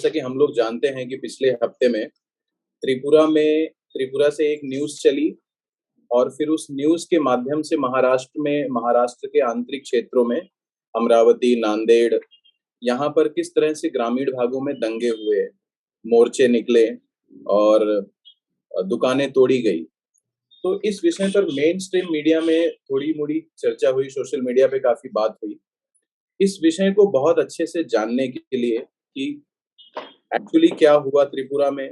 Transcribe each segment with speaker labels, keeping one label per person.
Speaker 1: जैसा कि हम लोग जानते हैं कि पिछले हफ्ते में त्रिपुरा से एक न्यूज़ चली और फिर उस न्यूज़ के माध्यम से महाराष्ट्र के आंतरिक क्षेत्रों में अमरावती, नांदेड़, यहाँ पर किस तरह से ग्रामीण भागों में दंगे हुए, मोर्चे निकले और दुकानें तोड़ी गई। तो इस विषय पर मेन स्ट्रीम मीडिया में थोड़ी-मोड़ी चर्चा हुई, सोशल मीडिया पे काफ़ी बात हुई। इस विषय को बहुत अच्छे से जानने के लिए कि एक्चुअली क्या हुआ त्रिपुरा में,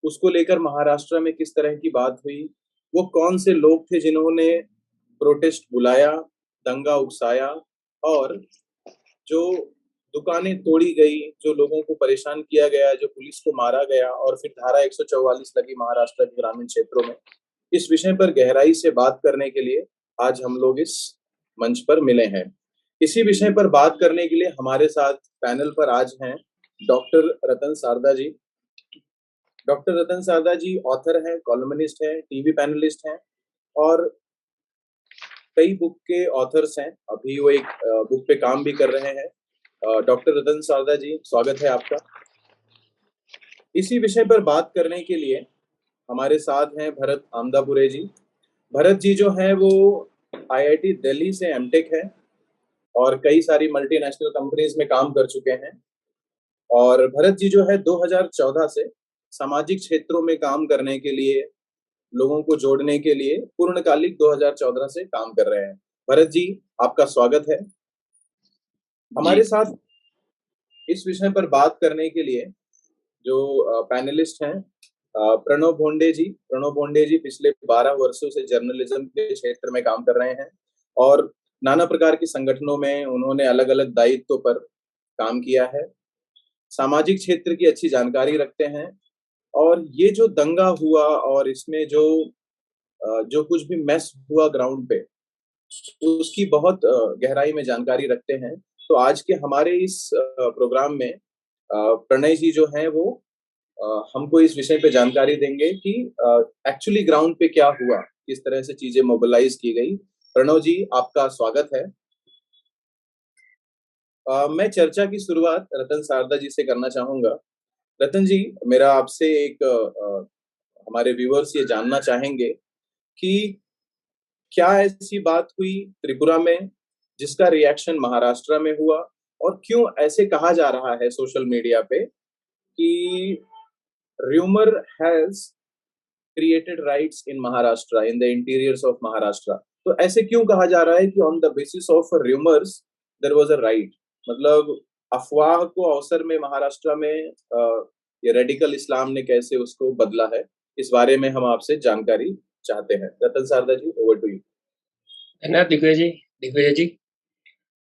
Speaker 1: उसको लेकर महाराष्ट्र में किस तरह की बात हुई, वो कौन से लोग थे जिन्होंने प्रोटेस्ट बुलाया, दंगा उकसाया और जो दुकानें तोड़ी गई, जो लोगों को परेशान किया गया, जो पुलिस को मारा गया और फिर धारा 144 लगी महाराष्ट्र के ग्रामीण क्षेत्रों में। इस विषय पर गहराई से बात करने के लिए आज हम लोग इस मंच पर मिले हैं। इसी विषय पर बात करने के लिए हमारे साथ पैनल पर आज हैं डॉक्टर रतन सारदा जी। डॉक्टर रतन सारदा जी ऑथर हैं, कॉलमनिस्ट हैं, टीवी पैनलिस्ट हैं और कई बुक के ऑथर्स हैं। अभी वो एक बुक पे काम भी कर रहे हैं। डॉक्टर रतन सारदा जी, स्वागत है आपका। इसी विषय पर बात करने के लिए हमारे साथ हैं भरत आमदापुरे जी। भरत जी जो हैं वो आईआईटी दिल्ली से एमटेक है और कई सारी मल्टीनेशनल कंपनीज में काम कर चुके हैं। और भरत जी जो है 2014 से सामाजिक क्षेत्रों में काम करने के लिए, लोगों को जोड़ने के लिए पूर्णकालिक 2014 से काम कर रहे हैं। भरत जी, आपका स्वागत है। हमारे
Speaker 2: जी।
Speaker 1: साथ इस विषय पर बात करने के लिए जो पैनलिस्ट हैं, प्रणव भोंडे जी। प्रणव भोंडे जी पिछले 12 वर्षों से जर्नलिज्म के क्षेत्र में काम कर रहे हैं और नाना प्रकार के संगठनों में उन्होंने अलग-अलग दायित्वों पर काम किया है। सामाजिक क्षेत्र की अच्छी जानकारी रखते हैं और ये जो दंगा हुआ और इसमें जो कुछ भी मेस हुआ ग्राउंड पे, उसकी बहुत गहराई में जानकारी रखते हैं। तो आज के हमारे इस प्रोग्राम में प्रणय जी जो हैं वो हमको इस विषय पे जानकारी देंगे कि एक्चुअली ग्राउंड पे क्या हुआ, किस तरह से चीजें मोबिलाइज की गई। प्रणव जी, आपका स्वागत है। मैं चर्चा की शुरुआत रतन सारदा जी से करना चाहूंगा। रतन जी, मेरा आपसे एक हमारे व्यूअर्स ये जानना चाहेंगे कि क्या ऐसी बात हुई त्रिपुरा में जिसका रिएक्शन महाराष्ट्र में हुआ और क्यों ऐसे कहा जा रहा है सोशल मीडिया पे कि rumor has created riots in Maharashtra, in the interiors of Maharashtra। तो ऐसे क्यों कहा जा रहा है कि on the basis of rumors there was a riot? मतलब अफवाह को अवसर में महाराष्ट्र में ये रेडिकल इस्लाम ने कैसे उसको बदला है, इस बारे में हम आपसे जानकारी चाहते हैं। रतन सारदा जी, ओवर टू यू।
Speaker 2: धन्यवाद दिग्विजय जी।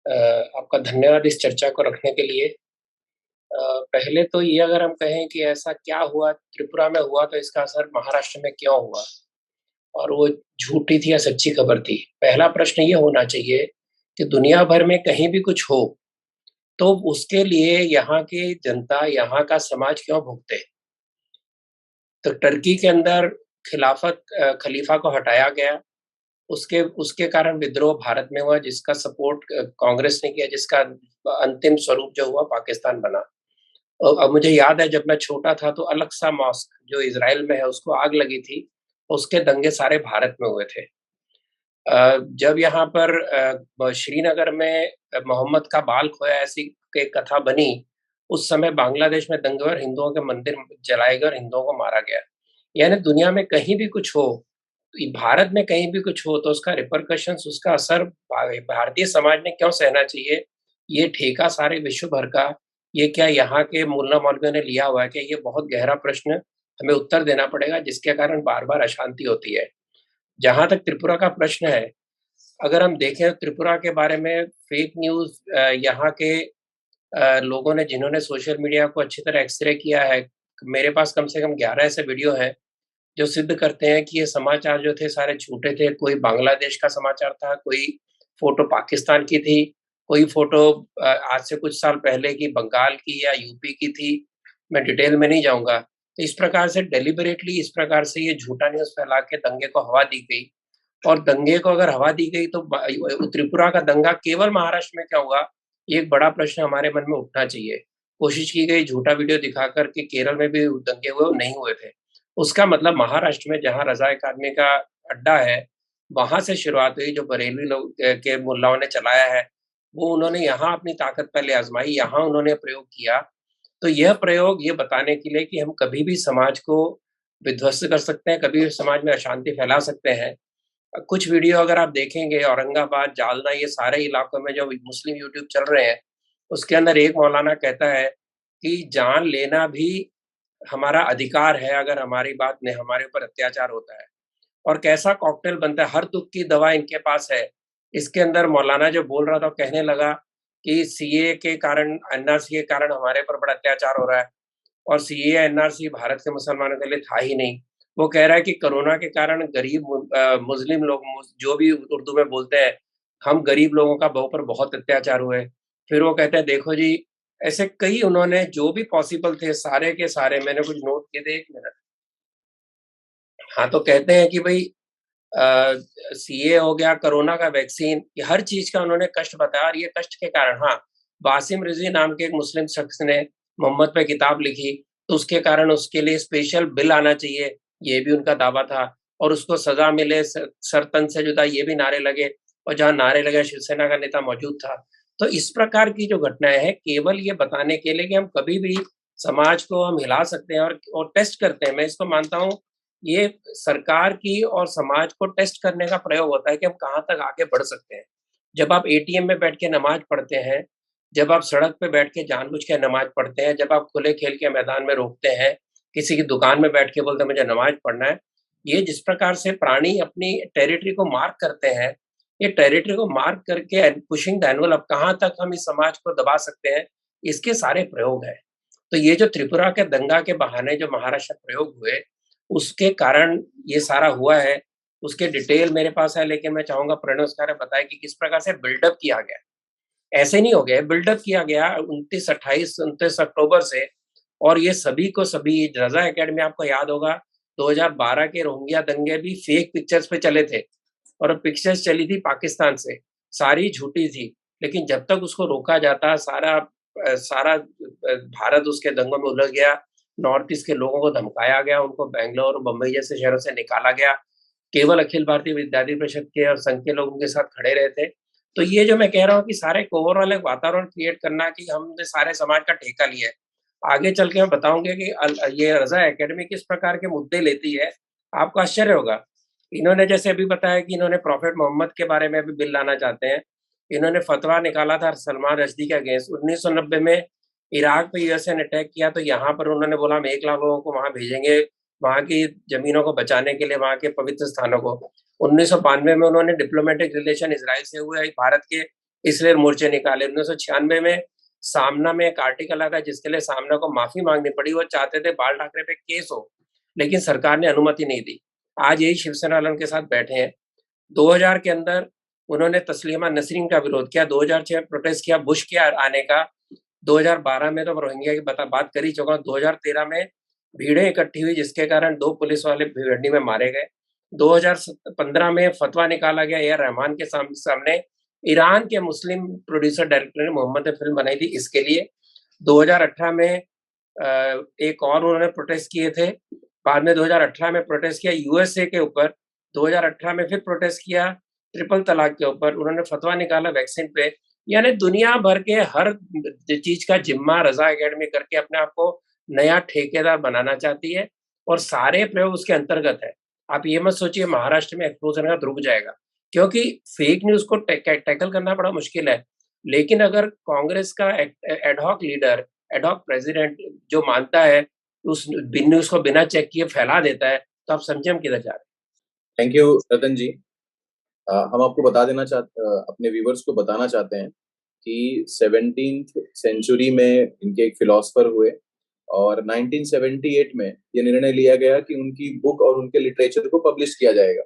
Speaker 2: आपका धन्यवाद इस चर्चा को रखने के लिए। पहले तो ये अगर हम कहें कि ऐसा क्या हुआ त्रिपुरा में हुआ तो इसका असर महाराष्ट्र में क्यों हुआ और वो झूठी थी या सच्ची खबर थी। पहला प्रश्न ये होना चाहिए कि दुनिया भर में कहीं भी कुछ हो तो उसके लिए यहाँ की जनता, यहाँ का समाज क्यों भुगते। तो टर्की के अंदर खलीफा को हटाया गया, उसके उसके कारण विद्रोह भारत में हुआ जिसका सपोर्ट कांग्रेस ने किया, जिसका अंतिम स्वरूप जो हुआ पाकिस्तान बना। अब मुझे याद है जब मैं छोटा था तो अल-अक्सा मॉस्क जो इज़राइल में है उसको आग लगी थी, उसके दंगे सारे भारत में हुए थे। जब यहाँ पर श्रीनगर में मोहम्मद का बाल खोया ऐसी एक कथा बनी, उस समय बांग्लादेश में दंगे और हिंदुओं के मंदिर जलाए गए और हिंदुओं को मारा गया। यानी दुनिया में कहीं भी कुछ हो, भारत में कहीं भी कुछ हो तो उसका रिपरकशंस, उसका असर भारतीय समाज ने क्यों सहना चाहिए, ये ठेका सारे विश्व भर का, ये क्या यहाँ के मुल्ला मौलवियों ने लिया हुआ है क्या? ये बहुत गहरा प्रश्न हमें उत्तर देना पड़ेगा जिसके कारण बार-बार अशांति होती है। जहाँ तक त्रिपुरा का प्रश्न है, अगर हम देखें त्रिपुरा के बारे में फेक न्यूज़ यहाँ के लोगों ने जिन्होंने सोशल मीडिया को अच्छी तरह एक्स-रे किया है, मेरे पास कम से कम 11 ऐसे वीडियो हैं जो सिद्ध करते हैं कि ये समाचार जो थे सारे झूठे थे। कोई बांग्लादेश का समाचार था, कोई फ़ोटो पाकिस्तान की थी, कोई फ़ोटो आज से कुछ साल पहले की बंगाल की या यूपी की थी। मैं डिटेल में नहीं जाऊँगा। तो इस प्रकार से डेलिबरेटली इस प्रकार से ये झूठा न्यूज़ फैला के दंगे को हवा दी गई और दंगे को अगर हवा दी गई तो त्रिपुरा का दंगा केवल महाराष्ट्र में क्या हुआ? ये एक बड़ा प्रश्न हमारे मन में उठना चाहिए। कोशिश की गई झूठा वीडियो दिखाकर कि केरल में भी दंगे हुए, वो नहीं हुए थे। उसका मतलब महाराष्ट्र में जहाँ रज़ा अकादमी का अड्डा है, वहाँ से शुरुआत हुई, जो बरेलवी लोग के मुल्लाओं ने चलाया है, वो उन्होंने यहाँ अपनी ताकत पहले आज़माई, यहाँ उन्होंने प्रयोग किया। तो यह प्रयोग ये बताने के लिए कि हम कभी भी समाज को विध्वस्त कर सकते हैं, कभी भी समाज में अशांति फैला सकते हैं। कुछ वीडियो अगर आप देखेंगे औरंगाबाद, जालना ये सारे इलाकों में जो मुस्लिम यूट्यूब चल रहे हैं, उसके अंदर एक मौलाना कहता है कि जान लेना भी हमारा अधिकार है अगर हमारी बात में हमारे ऊपर अत्याचार होता है। और कैसा कॉकटेल बनता है, हर दुःख की दवा इनके पास है। इसके अंदर मौलाना जो बोल रहा था, वो कहने लगा कि सीएए के कारण, एनआरसी के कारण हमारे ऊपर बड़ा अत्याचार हो रहा है और सीएए, एनआरसी भारत के मुसलमानों के लिए था ही नहीं। वो कह रहा है कि कोरोना के कारण गरीब मुस्लिम लोग जो भी उर्दू में बोलते हैं, हम गरीब लोगों का ऊपर बहुत अत्याचार हुए। फिर वो कहते हैं देखो जी, ऐसे कई उन्होंने जो भी पॉसिबल थे सारे के सारे, मैंने कुछ नोट किए थे, 1 मिनट। हाँ, तो कहते हैं कि भई सीए हो गया, कोरोना का वैक्सीन, ये हर चीज़ का उन्होंने कष्ट बताया और ये कष्ट के कारण हाँ, वासिम रिज़वी नाम के एक मुस्लिम शख्स ने मोहम्मद पे किताब लिखी, तो उसके कारण उसके लिए स्पेशल बिल आना चाहिए, ये भी उनका दावा था और उसको सज़ा मिले, सर तन से जुदा, ये भी नारे लगे और जहाँ नारे लगे शिवसेना का नेता मौजूद था। तो इस प्रकार की जो घटनाएँ हैं, केवल ये बताने के लिए कि हम कभी भी समाज को हम हिला सकते हैं और टेस्ट करते हैं। मैं इसको मानता हूँ, ये सरकार की और समाज को टेस्ट करने का प्रयोग होता है कि हम कहाँ तक आगे बढ़ सकते हैं। जब आप एटीएम में बैठ के नमाज़ पढ़ते हैं, जब आप सड़क पे बैठ के जानबूझ के नमाज़ पढ़ते हैं, जब आप खुले खेल के मैदान में रोकते हैं, किसी की दुकान में बैठ के बोलते हैं मुझे नमाज़ पढ़ना है, ये जिस प्रकार से प्राणी अपनी टेरिटरी को मार्क करते हैं, ये टेरिटरी को मार्क करके पुशिंग द एनवेलप कहाँ तक हम इस समाज को दबा सकते हैं, इसके सारे प्रयोग हैं। तो ये जो त्रिपुरा के दंगा के बहाने जो महाराष्ट्र में प्रयोग हुए, उसके कारण ये सारा हुआ है। उसके डिटेल मेरे पास है, लेकिन मैं चाहूँगा प्रणव उसके बारे में बताएँ कि किस प्रकार से बिल्डअप किया गया है। ऐसे नहीं हो गया है, बिल्डअप किया गया 29, 28, 29 अक्टूबर से और ये सभी को सभी रज़ा अकेडमी आपको याद होगा 2012 के रोहिंग्या दंगे भी फेक पिक्चर्स पे चले थे और पिक्चर्स चली थी पाकिस्तान से, सारी झूठी थी। लेकिन जब तक उसको रोका जाता सारा भारत उसके दंगों में उलझ गया, नॉर्थ ईस्ट के लोगों को धमकाया गया, उनको बैंगलोर, बम्बई जैसे शहरों से निकाला गया। केवल अखिल भारतीय विद्यार्थी परिषद के और संघ के लोग उनके साथ खड़े रहे थे। तो ये जो मैं कह रहा हूँ कि सारे एक ओवरऑल एक वातावरण क्रिएट करना कि हमने सारे समाज का ठेका लिया है। आगे चल के मैं बताऊँगा कि ये रज़ा अकेडमी किस प्रकार के मुद्दे लेती है, आपको आश्चर्य होगा। इन्होंने जैसे अभी बताया कि इन्होंने प्रॉफेट मोहम्मद के बारे में भी बिल लाना चाहते हैं। इन्होंने फतवा निकाला था सलमान रश्दी के अगेंस्ट 1990 में इराक पे यूएसए ने अटैक किया तो यहाँ पर उन्होंने बोला हम 1 लाख लोगों को वहाँ भेजेंगे, वहाँ की ज़मीनों को बचाने के लिए, वहाँ के पवित्र स्थानों को। 1992 में उन्होंने डिप्लोमेटिक रिलेशन इज़राइल से हुए भारत के इसलिए मोर्चे निकाले। 1996 में सामना में एक आर्टिकल आया था जिसके लिए सामना को माफ़ी माँगनी पड़ी। वो चाहते थे बाल ठाकरे पे केस हो, लेकिन सरकार ने अनुमति नहीं दी। आज यही शिवसेना वालों के साथ बैठे हैं। 2000 के अंदर उन्होंने तस्लीमा नसरीन का विरोध किया, 2006 में प्रोटेस्ट किया बुश के आने का, 2012 में तो रोहिंग्या की बात कर ही चुका हूँ, 2013 में भीड़ें इकट्ठी हुई जिसके कारण 2 पुलिस वाले भिवंडी में मारे गए। 2015 में फतवा निकाला गया ए आर रहमान के सामने, ईरान के मुस्लिम प्रोड्यूसर डायरेक्टर ने मोहम्मद फ़िल्म बनाई थी इसके लिए। 2018 में एक और उन्होंने प्रोटेस्ट किए थे। बाद में 2018 में प्रोटेस्ट किया यूएसए के ऊपर, 2018 में फिर प्रोटेस्ट किया ट्रिपल तलाक के ऊपर, उन्होंने फतवा निकाला वैक्सीन पे। यानी दुनिया भर के हर चीज़ का ज़िम्मा रज़ा अकेडमी करके अपने आप को नया ठेकेदार बनाना चाहती है और सारे प्रयोग उसके अंतर्गत है। आप ये मत सोचिए महाराष्ट्र में एक्सप्लोजन का रुक जाएगा, क्योंकि फेक न्यूज़ को टैकल करना बड़ा मुश्किल है। लेकिन अगर कांग्रेस का ad hoc leader, ad hoc president जो मानता है, उस न्यूज़ को बिना चेक किए फैला देता है, तो आप समझिए हम किधर जा रहे हैं।
Speaker 1: थैंक यू रतन जी। हम आपको अपने व्यूवर्स को बताना चाहते हैं कि 17th सेंचुरी में इनके एक फिलोसफर हुए और 1978 में ये निर्णय लिया गया कि उनकी बुक और उनके लिटरेचर को पब्लिश किया जाएगा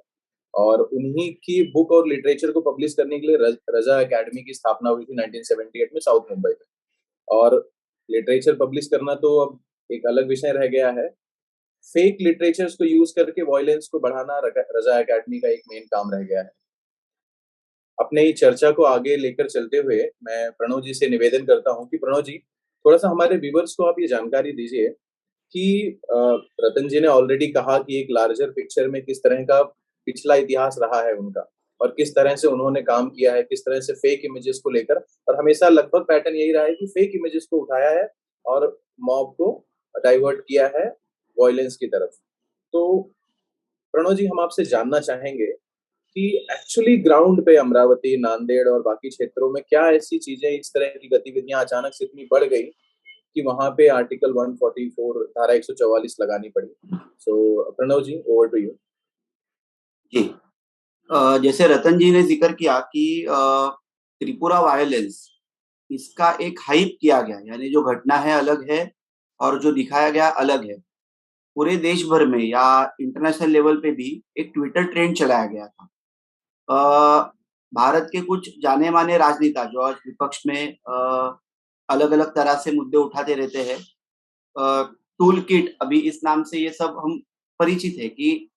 Speaker 1: और उन्हीं की बुक और लिटरेचर को पब्लिश करने के लिए रजा एकेडमी की स्थापना हुई थी 1978 में साउथ मुंबई में। और लिटरेचर पब्लिश करना तो अब एक अलग विषय रह गया है। फेक लिटरेचर्स को यूज करके वॉयलेंस को बढ़ाना रजा एकेडमी का एक मेन काम रह गया है। अपने ही चर्चा को आगे लेकर चलते हुए मैं प्रणव जी से निवेदन करता हूं कि प्रणव जी, थोड़ा सा हमारे व्यूवर्स को आप ये जानकारी दीजिए कि रतन जी ने ऑलरेडी कहा कि एक लार्जर पिक्चर में किस तरह का पिछला इतिहास रहा है उनका, और किस तरह से उन्होंने काम किया है, किस तरह से फेक इमेजेस को लेकर, और हमेशा लगभग पैटर्न यही रहा है कि फेक इमेजेस को उठाया है और मॉब को डाइवर्ट किया है वॉयलेंस की तरफ। तो प्रणव जी, हम आपसे जानना चाहेंगे कि एक्चुअली ग्राउंड पे अमरावती, नांदेड़ और बाकी क्षेत्रों में क्या ऐसी चीजें, इस तरह की गतिविधियां अचानक से इतनी बढ़ गई कि वहां पे आर्टिकल 144, धारा 144 लगानी पड़ी। सो प्रणव जी, ओवर टू यू।
Speaker 3: जी। जैसे रतन जी ने जिक्र किया कि त्रिपुरा वायलेंस, इसका एक हाइप किया गया, यानी जो घटना है अलग है और जो दिखाया गया अलग है। पूरे देश भर में या इंटरनेशनल लेवल पे भी एक ट्विटर ट्रेंड चलाया गया था। भारत के कुछ जाने माने राजनेता जो आज विपक्ष में अलग अलग तरह से मुद्दे उठाते रहते हैं, टूल किट, अभी इस नाम से ये सब हम परिचित है कि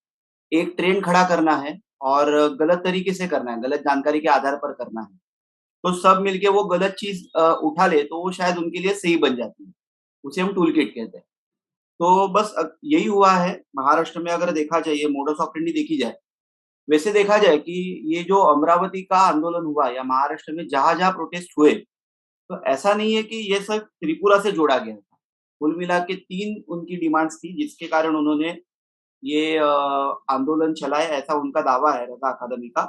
Speaker 3: एक ट्रेंड खड़ा करना है और गलत तरीके से करना है, गलत जानकारी के आधार पर करना है। तो सब मिलके वो गलत चीज उठा ले तो वो शायद उनके लिए सही बन जाती है, उसे हम टूल किट कहते हैं। तो बस यही हुआ है महाराष्ट्र में। अगर देखा जाए, ये मोडस ऑपरेंडी देखी जाए, वैसे देखा जाए कि ये जो अमरावती का आंदोलन हुआ या महाराष्ट्र में जहां जहां प्रोटेस्ट हुए, तो ऐसा नहीं है कि ये सब त्रिपुरा से जोड़ा गया था। कुल मिला के 3 उनकी डिमांड्स थी जिसके कारण उन्होंने ये आंदोलन चलाया, ऐसा उनका दावा है रजा अकादमी का।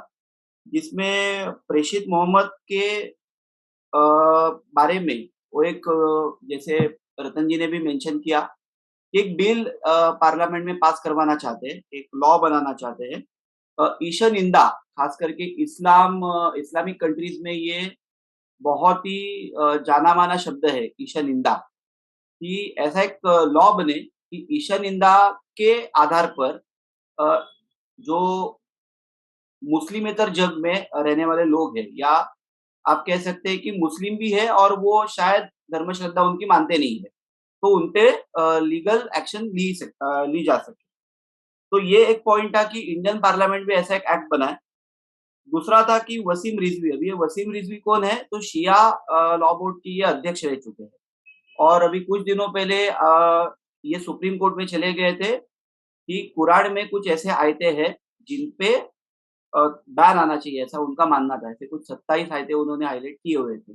Speaker 3: जिसमें प्रेषित मोहम्मद के बारे में वो एक, जैसे रतन जी ने भी मेंशन किया, एक बिल पार्लियामेंट में पास करवाना चाहते हैं, एक लॉ बनाना चाहते हैं। ईशा निंदा, खास करके इस्लामिक कंट्रीज में ये बहुत ही जाना माना शब्द है, ईशा निंदा। कि ऐसा एक लॉ बने कि ईशा निंदा के आधार पर जो मुस्लिमेतर जग में रहने वाले लोग हैं, या आप कह सकते हैं कि मुस्लिम भी है और वो शायद धर्म श्रद्धा उनकी मानते नहीं है, तो उनपे लीगल एक्शन ली जा सके। तो ये एक पॉइंट था कि इंडियन पार्लियामेंट में ऐसा एक एक्ट बना है। दूसरा था कि वसीम रिजवी, अभी ये वसीम रिजवी कौन है, तो शिया लॉ बोर्ड के ये अध्यक्ष रह चुके हैं और अभी कुछ दिनों पहले ये सुप्रीम कोर्ट में चले गए थे कि कुरान में कुछ ऐसे आयते हैं जिन पे बैन आना चाहिए, ऐसा उनका मानना था। ऐसे कुछ 27 आयते उन्होंने हाईलाइट किए हुए थे।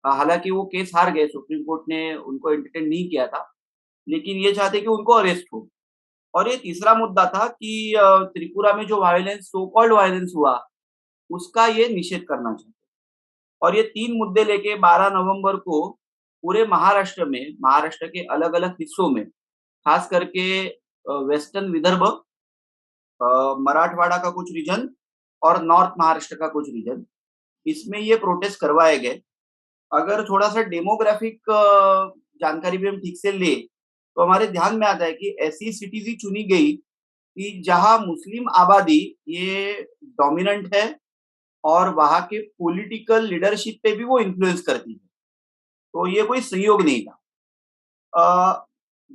Speaker 3: हालांकि वो केस हार गए, सुप्रीम कोर्ट ने उनको एंटरटेन नहीं किया था, लेकिन ये चाहते कि उनको अरेस्ट हो। और ये तीसरा मुद्दा था कि त्रिपुरा में जो वायलेंस, सो कॉल्ड वायलेंस हुआ, उसका ये निषेध करना चाहते। और ये 3 मुद्दे लेके 12 नवंबर को पूरे महाराष्ट्र में, महाराष्ट्र के अलग अलग हिस्सों में, खास करके वेस्टर्न विदर्भ, मराठवाड़ा का कुछ रीजन और नॉर्थ महाराष्ट्र का कुछ रीजन, इसमें ये प्रोटेस्ट करवाए गए। अगर थोड़ा सा डेमोग्राफिक जानकारी भी हम ठीक से ले, तो हमारे ध्यान में आता है कि ऐसी सिटीज ही चुनी गई कि जहां मुस्लिम आबादी ये डोमिनेंट है और वहां के पॉलिटिकल लीडरशिप पे भी वो इन्फ्लुएंस करती है। तो ये कोई संयोग नहीं था।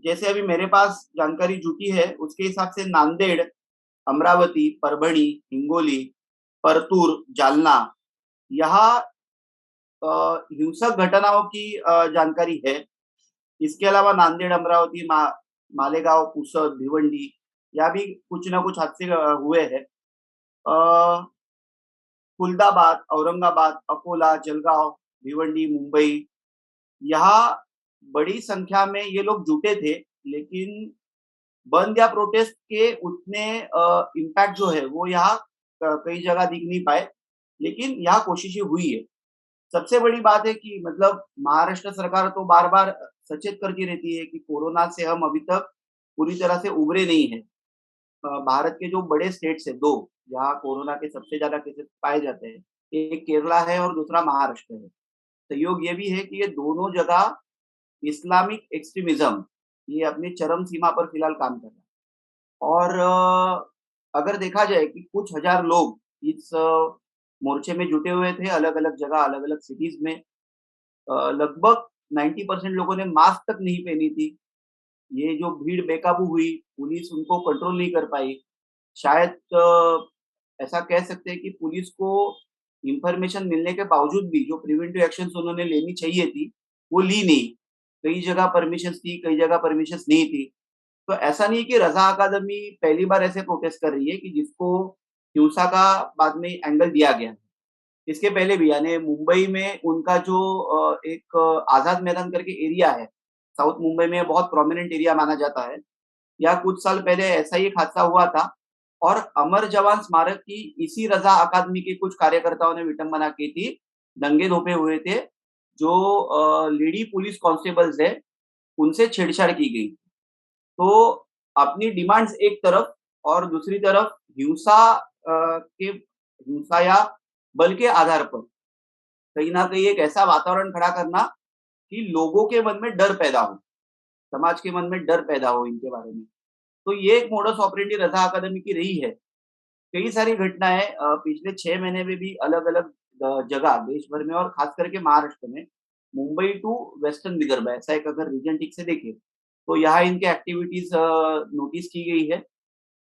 Speaker 3: जैसे अभी मेरे पास जानकारी जुटी है उसके हिसाब से नांदेड़, अमरावती, परभणी, हिंगोली, परतूर, जालना, यहाँ हिंसक घटनाओं की जानकारी है। इसके अलावा नांदेड़, अमरावती, मालेगांव, पुसद, भिवंडी, यहाँ भी कुछ ना कुछ हादसे हुए हैं। खुलदाबाद, औरंगाबाद, अकोला, जलगांव, भिवंडी, मुंबई, यहाँ बड़ी संख्या में ये लोग जुटे थे, लेकिन बंद या प्रोटेस्ट के उतने इम्पैक्ट जो है वो यहाँ कई जगह दिख नहीं पाए, लेकिन यहाँ कोशिशें हुई है। सबसे बड़ी बात है कि मतलब महाराष्ट्र सरकार तो बार बार सचेत करती रहती है कि कोरोना से हम अभी तक पूरी तरह से उभरे नहीं है। भारत के जो बड़े स्टेट्स है दो, जहाँ कोरोना के सबसे ज्यादा केसेस पाए जाते हैं, एक केरला है और दूसरा महाराष्ट्र है। संयोग ये भी है कि ये दोनों जगह इस्लामिक एक्सट्रीमिज्म ये अपनी चरम सीमा पर फिलहाल काम कर रहा है। और अगर देखा जाए कि कुछ हजार लोग इस मोर्चे में जुटे हुए थे, अलग अलग जगह, अलग अलग सिटीज में। लगभग 90% लोगों ने मास्क तक नहीं पहनी थी। ये जो भीड़ बेकाबू हुई, पुलिस उनको कंट्रोल नहीं कर पाई। शायद ऐसा कह सकते हैं कि पुलिस को इंफॉर्मेशन मिलने के बावजूद भी जो प्रिवेंटिव एक्शंस उन्होंने लेनी चाहिए थी वो ली नहीं। कई जगह परमिशन थी, कई जगह परमिशन नहीं थी। तो ऐसा नहीं है कि रज़ा अकादमी पहली बार ऐसे प्रोटेस्ट कर रही है कि जिसको हिंसा का बाद में एंगल दिया गया है। इसके पहले भी यानी मुंबई में उनका जो एक आज़ाद मैदान करके एरिया है, साउथ मुंबई में बहुत प्रोमिनेंट एरिया माना जाता है। या कुछ साल पहले ऐसा ही एक हादसा हुआ था और अमर जवान स्मारक की इसी रज़ा अकादमी के कुछ कार्यकर्ताओं ने विटंबना की थी, दंगे धोपे हुए थे, जो लेडी पुलिस कांस्टेबल्स है, उनसे छेड़छाड़ की गई। तो अपनी डिमांड्स एक तरफ और दूसरी तरफ हिंसा या बल के आधार पर कहीं न कहीं एक ऐसा वातावरण खड़ा करना कि लोगों के मन में डर पैदा हो, समाज के मन में डर पैदा हो इनके बारे में। तो ये एक मोडस ऑपरेंडी रज़ा अकादमी की रही है। कई सारी घटनाएँ पिछले 6 महीने में भी अलग-अलग जगह देश भर में और खास करके महाराष्ट्र में, मुंबई टू वेस्टर्न विदर्भ ऐसा एक अगर रीजन ठीक से देखें, तो यहाँ इनकी एक्टिविटीज़ नोटिस की गई है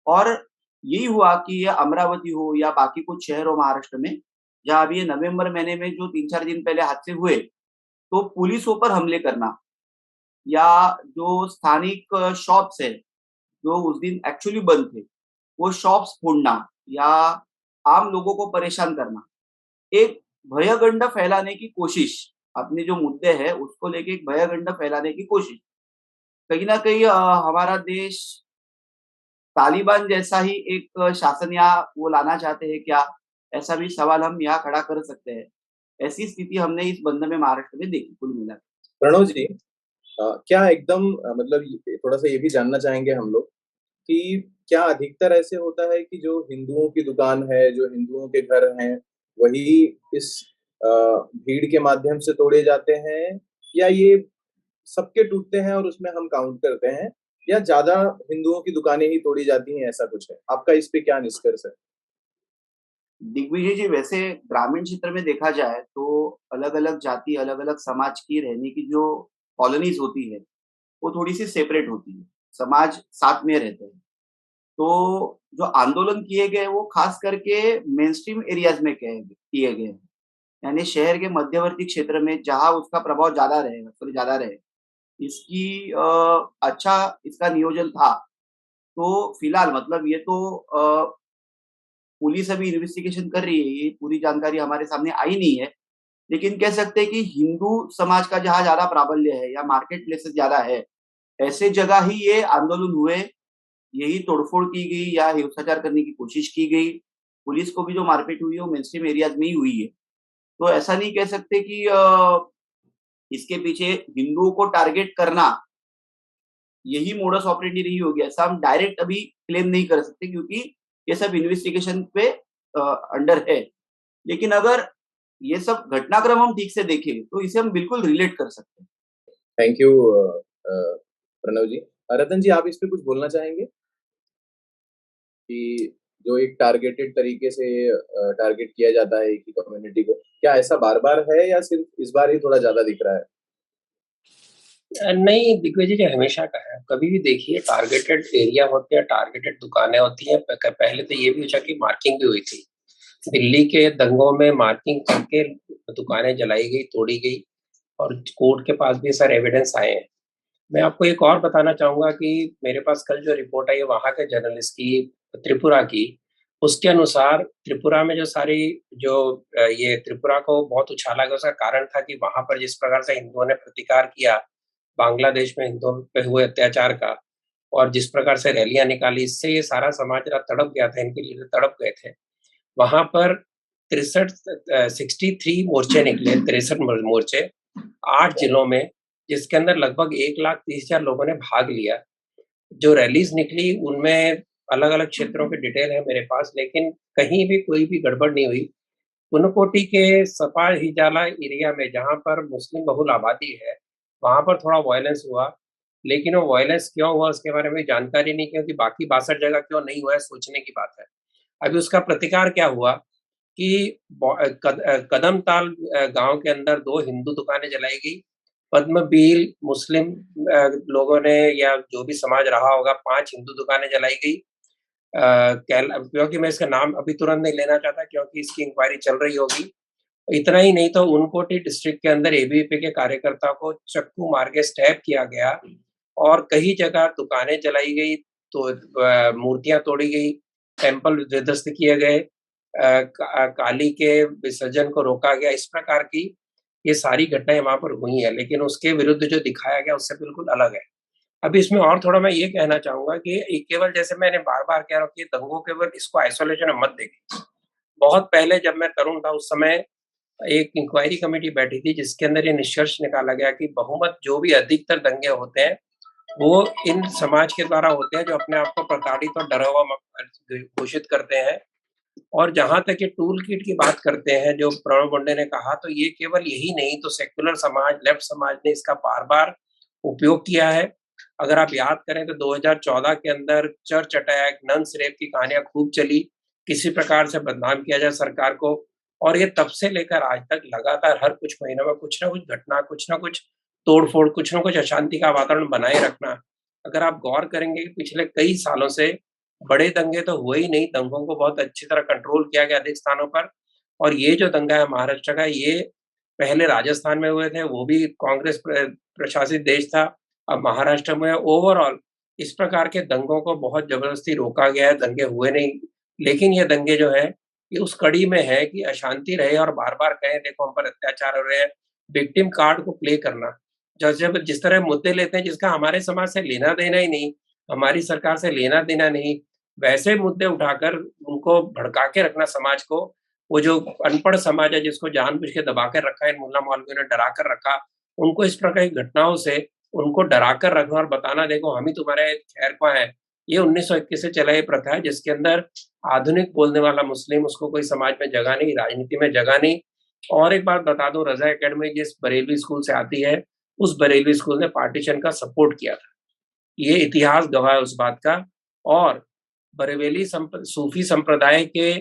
Speaker 3: और यही हुआ कि ये अमरावती हो या बाकी कुछ शहर हो महाराष्ट्र में, जहाँ अभी ये नवंबर महीने में जो 3-4 दिन पहले हादसे हुए, तो पुलिसों पर हमले करना या जो स्थानिक शॉप्स है, जो उस दिन एक्चुअली बंद थे, वो शॉप्स फोड़ना या आम लोगों को परेशान करना, एक भयगंड फैलाने की कोशिश, अपने जो मुद्दे हैं उसको लेके एक भयगंड फैलाने की कोशिश। कहीं न कहीं हमारा देश तालिबान जैसा ही एक शासन यहाँ वो लाना चाहते हैं क्या? ऐसा भी सवाल हम यहाँ खड़ा कर सकते हैं। ऐसी स्थिति हमने इस बंद में महाराष्ट्र में देखी कुल मिला के।
Speaker 1: प्रणव जी, क्या एकदम मतलब थोड़ा-सा ये भी जानना चाहेंगे हम लोग कि क्या अधिकतर ऐसे होता है कि जो हिंदुओं की दुकान है, जो हिंदुओं के घर हैं, वही इस अ, भीड़ के माध्यम से तोड़े जाते हैं या ये सबके टूटते हैं और उसमें हम काउंट करते हैं या ज़्यादा हिंदुओं की दुकानें ही तोड़ी जाती हैं, ऐसा कुछ है? आपका इस पे क्या निष्कर्ष है?
Speaker 3: दिग्विजय जी वैसे ग्रामीण क्षेत्र में देखा जाए तो अलग-अलग जाति, अलग-अलग समाज की रहने की जो कॉलोनीज़ होती है, वो थोड़ी-सी सेपरेट होती है। समाज साथ में रहते हैं। तो जो आंदोलन किए गए वो खास करके मेनस्ट्रीम एरियाज़ में किए गए हैं। यानी शहर के मध्यवर्ती क्षेत्र में जहाँ उसका प्रभाव ज़्यादा रहे, असर ज़्यादा रहे, इसकी अच्छा इसका नियोजन था। तो फिलहाल मतलब ये तो पुलिस अभी इन्वेस्टिगेशन कर रही है, ये पूरी जानकारी हमारे सामने आई नहीं है। लेकिन कह सकते हैं कि हिंदू समाज का जहाँ ज़्यादा प्राबल्य है या मार्केट प्लेसेस ज़्यादा है, ऐसे जगह ही ये आंदोलन हुए, यही तोड़फोड़ की गई या हिंसाचार करने की कोशिश की गई। पुलिस को भी जो मारपीट हुई है, वो मेनस्ट्रीम एरियाज़ में ही हुई है। तो ऐसा नहीं कह सकते कि इसके पीछे हिंदुओं को टारगेट करना, यही मोडस ऑपरेंडी रही होगी, ऐसा हम डायरेक्ट अभी क्लेम नहीं कर सकते क्योंकि ये सब इन्वेस्टिगेशन पे अंडर है। लेकिन अगर ये सब घटनाक्रम हम ठीक से देखें, तो इसे हम बिल्कुल रिलेट कर सकते हैं।
Speaker 1: थैंक यू प्रणव जी। रतन जी, आप इस पे कुछ बोलना चाहेंगे? कि जो एक टारगेटेड तरीके से टारगेट किया जाता है एक ही कम्युनिटी को, क्या ऐसा बार-बार है या सिर्फ इस बार ही थोड़ा ज़्यादा दिख रहा है?
Speaker 2: नहीं, दिग्विजय जी हमेशा का है। कभी भी देखिए टारगेटेड एरिया होते हैं, टारगेटेड दुकानें होती हैं। पहले तो ये भी हुआ कि मार्किंग भी हुई थी। दिल्ली के दंगों में मार्किंग करके दुकानें जलाई गई, तोड़ी गई और कोर्ट के पास भी सारे एविडेंस आए हैं। मैं आपको एक और बताना चाहूँगा कि मेरे पास कल जो रिपोर्ट आई है वहाँ के जर्नलिस्ट की, त्रिपुरा की, उसके अनुसार त्रिपुरा में जो सारी जो ये त्रिपुरा को बहुत उछाला गया, उसका कारण था कि वहाँ पर जिस प्रकार से हिंदुओं ने प्रतिकार किया, बांग्लादेश में हिंदुओं पे हुए अत्याचार का और जिस प्रकार से रैलियाँ निकाली, इससे ये सारा समाज जरा तड़प गया था, इनके लीडर तड़प गए थे। वहाँ पर 63 मोर्चे निकले, 63 मोर्चे 8 जिलों में, जिसके अंदर लगभग 1,30,000 लोगों ने भाग लिया। जो रैलीज़ निकली उनमें अलग-अलग क्षेत्रों की डिटेल है मेरे पास, लेकिन कहीं भी कोई भी गड़बड़ नहीं हुई। ऊनकोटी के सपा हिजाला एरिया में जहाँ पर मुस्लिम बहुल आबादी है, वहाँ पर थोड़ा वायलेंस हुआ, लेकिन वो वायलेंस क्यों हुआ उसके बारे में जानकारी नहीं, क्योंकि बाकी 62 जगह क्यों नहीं हुआ है सोचने की बात है। अभी उसका प्रतिकार क्या हुआ कि कदमताल गाँव के अंदर 2 हिंदू दुकानें जलाई गई। पद्मबील मुस्लिम लोगों ने या जो भी समाज रहा होगा 5 हिंदू दुकानें जलाई गई। क्योंकि मैं इसका नाम अभी तुरंत नहीं लेना चाहता क्योंकि इसकी इंक्वायरी चल रही होगी। इतना ही नहीं तो ऊनकोटी डिस्ट्रिक्ट के अंदर एबीवीपी के कार्यकर्ता को चक्कू मार के स्टैब किया गया और कई जगह दुकानें जलाई गई, तो मूर्तियां तोड़ी गई, टेम्पल ध्वस्त किए गए, काली के विसर्जन को रोका गया। इस प्रकार की ये सारी घटनाएं वहां पर हुई है, लेकिन उसके विरुद्ध जो दिखाया गया उससे बिल्कुल अलग है। अब इसमें और थोड़ा मैं ये कहना चाहूंगा कि ये केवल, जैसे मैंने बार-बार कह रहा हूँ कि दंगों केवल इसको आइसोलेशन में मत देखिए। बहुत पहले जब मैं तरुण था उस समय एक इंक्वायरी कमेटी बैठी थी जिसके अंदर ये निष्कर्ष निकाला गया कि बहुमत जो भी अधिकतर दंगे होते हैं, वो इन समाज के द्वारा होते हैं जो अपने आप को प्रताड़ित और डरा हुआ घोषित करते हैं। और जहाँ तक ये टूल किट की बात करते हैं जो प्रणव मुंडे ने कहा, तो ये केवल यही नहीं, तो सेक्युलर समाज, लेफ्ट समाज ने इसका बार-बार उपयोग किया है। अगर आप याद करें तो 2014 के अंदर चर्च अटैक, नन्स रेप की कहानियाँ खूब चली, किसी प्रकार से बदनाम किया जाए सरकार को, और ये तब से लेकर आज तक लगातार हर कुछ महीनों में कुछ ना कुछ घटना, कुछ ना कुछ तोड़-फोड़, कुछ ना कुछ अशांति का वातावरण बनाए रखना। अगर आप गौर करेंगे कि पिछले कई सालों से बड़े दंगे तो हुए ही नहीं, दंगों को बहुत अच्छी तरह कंट्रोल किया गया अधिक स्थानों पर। और ये जो दंगा है महाराष्ट्र का, ये पहले राजस्थान में हुए थे, वो भी कांग्रेस प्रशासित देश था। अब महाराष्ट्र में ओवरऑल इस प्रकार के दंगों को बहुत ज़बरदस्ती रोका गया है, दंगे हुए नहीं। लेकिन ये दंगे जो हैं, ये उस कड़ी में है कि अशांति रहे और बार-बार कहें देखो हम पर अत्याचार हो रहे हैं, विक्टिम कार्ड को प्ले करना। जब जिस तरह मुद्दे लेते हैं जिसका हमारे समाज से लेना-देना ही नहीं, हमारी सरकार से लेना-देना नहीं, वैसे मुद्दे उठाकर उनको भड़का के रखना समाज को, वो जो अनपढ़ समाज है जिसको जानबूझ के दबा कर रखा है, मुल्ला मौलवियों ने डरा कर रखा, उनको इस प्रकार की घटनाओं से उनको डरा कर रखना और बताना देखो हम ही तुम्हारे खैरख्वाह हैं। ये 1921 से चला ये प्रथा है जिसके अंदर आधुनिक बोलने वाला मुस्लिम, उसको कोई समाज में जगह नहीं, राजनीति में जगह नहीं। और एक बात बता दूं, रज़ा एकेडमी जिस बरेलवी स्कूल से आती है, उस बरेलवी स्कूल ने पार्टीशन का सपोर्ट किया था। ये इतिहास गवाह है उस बात का। और बरेलवी सूफी संप्रदाय के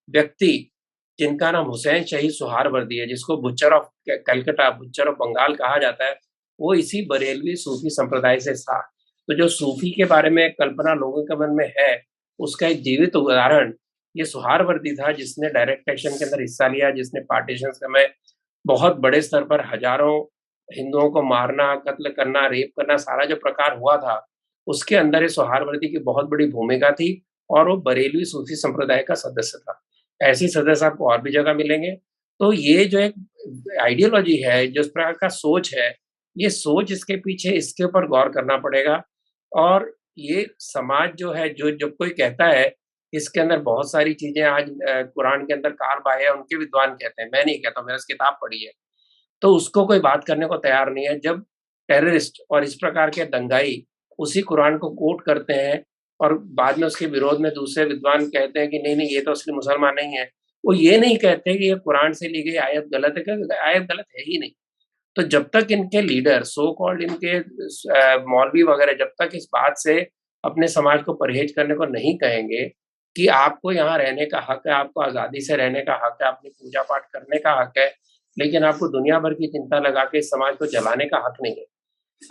Speaker 2: व्यक्ति जिनका नाम हुसैन शहीद सुहारवर्दी है, जिसको butcher of Calcutta, butcher of Bengal कहा जाता है, वो इसी बरेलवी सूफी संप्रदाय से था। तो जो सूफी के बारे में कल्पना लोगों के मन में है, उसका एक जीवित उदाहरण ये सुहारवर्दी था, जिसने डायरेक्ट एक्शन के अंदर हिस्सा लिया, जिसने पार्टीशन समय बहुत बड़े स्तर पर हजारों हिंदुओं को मारना, कत्ल करना, रेप करना, सारा जो प्रकार हुआ था, उसके अंदर ये सुहारवर्दी की बहुत बड़ी भूमिका थी और वो बरेलवी सूफी संप्रदाय का सदस्य था। ऐसे सदस्य आपको और भी जगह मिलेंगे। तो ये जो एक आइडियोलॉजी है, जिस प्रकार का सोच है, ये सोच इसके पीछे, इसके ऊपर गौर करना पड़ेगा। और ये समाज जो है, जो जब कोई कहता है इसके अंदर बहुत सारी चीज़ें आज कुरान के अंदर काल बाह्य है, उनके विद्वान कहते हैं, मैं नहीं कहता हूँ, मैंने इस किताब पढ़ी है। तो उसको कोई बात करने को तैयार नहीं है। जब टेररिस्ट और इस प्रकार के दंगाई उसी कुरान को कोट करते हैं और बाद में उसके विरोध में दूसरे विद्वान कहते हैं कि नहीं, नहीं ये तो असली मुसलमान नहीं है। वो ये नहीं कहते कि ये कुरान से ली गई आयत गलत है, क्योंकि आयत गलत है ही नहीं। तो जब तक इनके लीडर, सो कॉल्ड इनके मौलवी वगैरह जब तक इस बात से अपने समाज को परहेज करने को नहीं कहेंगे कि आपको यहाँ रहने का हक है, आपको आज़ादी से रहने का हक है, अपनी पूजा पाठ करने का हक है, लेकिन आपको दुनिया भर की चिंता लगा के इस समाज को जलाने का हक नहीं है।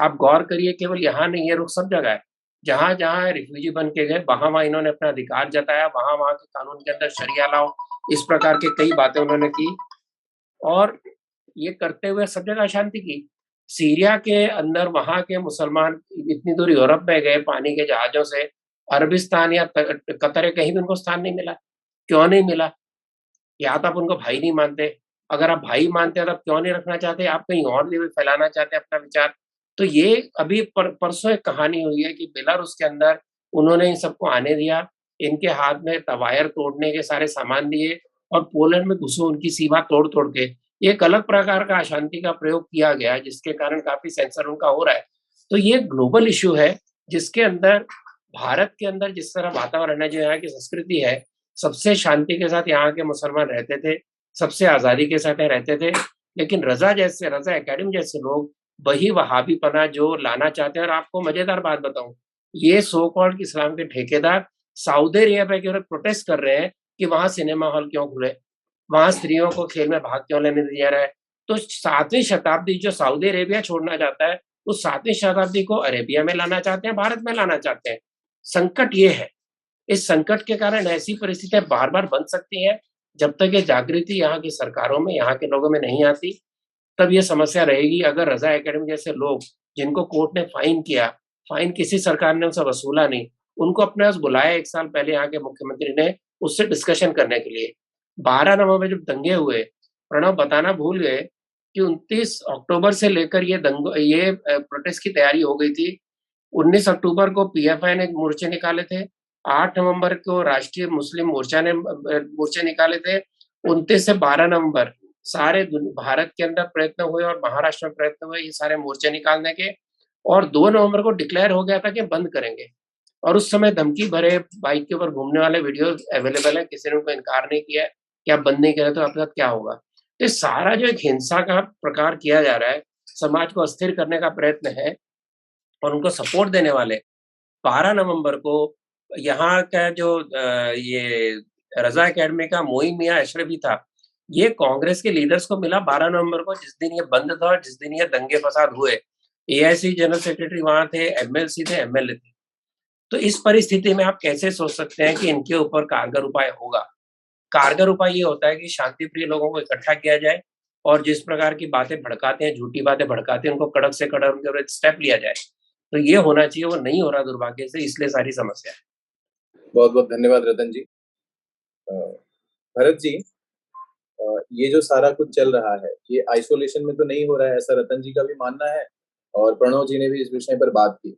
Speaker 2: आप गौर करिए, केवल यहाँ नहीं है, रुख सब जगह है। जहाँ-जहाँ रिफ्यूजी बन के गए, वहाँ-वहाँ इन्होंने अपना अधिकार जताया, वहाँ-वहाँ के कानून के अंदर शरिया लाओ, इस प्रकार की कई बातें उन्होंने की। और ये करते हुए सब जगह अशांति की। सीरिया के अंदर वहाँ के मुसलमान इतनी दूर यूरोप में गए पानी के जहाज़ों से, अरबिस्तान या कतर या कहीं भी उनको स्थान नहीं मिला। क्यों नहीं मिला? या तो आप उनको भाई नहीं मानते, अगर आप भाई मानते हैं तो आप क्यों नहीं रखना चाहते? आप कहीं और लेवल फैलाना चाहते हैं अपना विचार। तो ये अभी परसों एक कहानी हुई है कि बेलारूस के अंदर उन्होंने इन सबको आने दिया, इनके हाथ में वायर तोड़ने के सारे सामान दिए और पोलैंड में घुसे उनकी सीमा तोड़-तोड़ के। ये एक अलग प्रकार का अशांति का प्रयोग किया गया है, जिसके कारण काफ़ी सेंसर उनका हो रहा है। तो ये ग्लोबल इश्यू है, जिसके अंदर भारत के अंदर जिस तरह वातावरण है, जो यहाँ की संस्कृति है, सबसे शांति के साथ यहाँ के मुसलमान रहते थे, सबसे आज़ादी के साथ यहाँ रहते थे। लेकिन रज़ा एकेडमी जैसे लोग वही वहाबीपना जो लाना चाहते हैं। और आपको मज़ेदार बात बताऊँ, ये सो कॉल्ड इस्लाम के ठेकेदार सऊदी अरेबिया की ओर प्रोटेस्ट कर रहे हैं कि वहाँ सिनेमा हॉल क्यों खुले? वहाँ स्त्रियों को खेल में भाग क्यों लेने दिया रहा है? तो 7वीं शताब्दी जो सऊदी अरेबिया छोड़ना चाहता है, उस 7वीं शताब्दी को अरेबिया में लाना चाहते हैं, भारत में लाना चाहते हैं। संकट ये है। इस संकट के कारण ऐसी परिस्थितियाँ बार-बार बन सकती हैं, जब तक ये जागृति यहाँ की सरकारों में, यहाँ के लोगों में नहीं आती, तब ये समस्या रहेगी। अगर रज़ा एकेडमी जैसे लोग, जिनको कोर्ट ने फाइन किया, फाइन किसी सरकार ने उनसे वसूला नहीं, उनको अपने पास बुलाया 1 साल पहले यहाँ के मुख्यमंत्री ने, उससे डिस्कशन करने के लिए। 12 नवंबर जब दंगे हुए, प्रणब बताना भूल गए कि 29 अक्टूबर से लेकर ये प्रोटेस्ट की तैयारी हो गई थी। 19 अक्टूबर को पीएफआई ने मोर्चे निकाले थे, 8 नवंबर को राष्ट्रीय मुस्लिम मोर्चा ने मोर्चे निकाले थे, 29 से 12 नवंबर सारे भारत के अंदर प्रयत्न हुए और महाराष्ट्र में प्रयत्न हुए ये सारे मोर्चे निकालने के, और 2 नवंबर को डिक्लेयर हो गया था कि बंद करेंगे। और उस समय धमकी भरे बाइक के ऊपर घूमने वाले वीडियो अवेलेबल है, किसी ने उनको इनकार नहीं किया है कि आप बंद नहीं करें तो आपके साथ क्या होगा। तो ये सारा जो एक हिंसा का प्रकार किया जा रहा है, समाज को अस्थिर करने का प्रयत्न है, और उनको सपोर्ट देने वाले 12 नवंबर को यहाँ का जो ये रज़ा एकेडमी का मोइन मियां अशरफी था, ये कांग्रेस के लीडर्स को मिला 12 नवंबर को, जिस दिन ये बंद था और जिस दिन ये दंगे फसाद हुए। एआईसी जनरल सेक्रेटरी वहाँ थे, एमएलसी थे, एमएलए थे। तो इस परिस्थिति में आप कैसे सोच सकते हैं कि इनके ऊपर कारगर उपाय होगा? कारगर उपाय ये होता है कि शांति प्रिय लोगों को इकट्ठा किया जाए और जिस प्रकार की बातें भड़काते हैं, झूठी बातें भड़काते हैं, उनको कड़क से कड़क उनके ऊपर स्टेप लिया जाए। तो ये होना चाहिए, वो नहीं हो रहा दुर्भाग्य से, इसलिए सारी समस्या है।
Speaker 1: बहुत-बहुत धन्यवाद रतन जी। अ, भरत जी, ये जो सारा कुछ चल रहा है, ये आइसोलेशन में तो नहीं हो रहा है, ऐसा रतन जी का भी मानना है और प्रणव जी ने भी इस विषय पर बात की।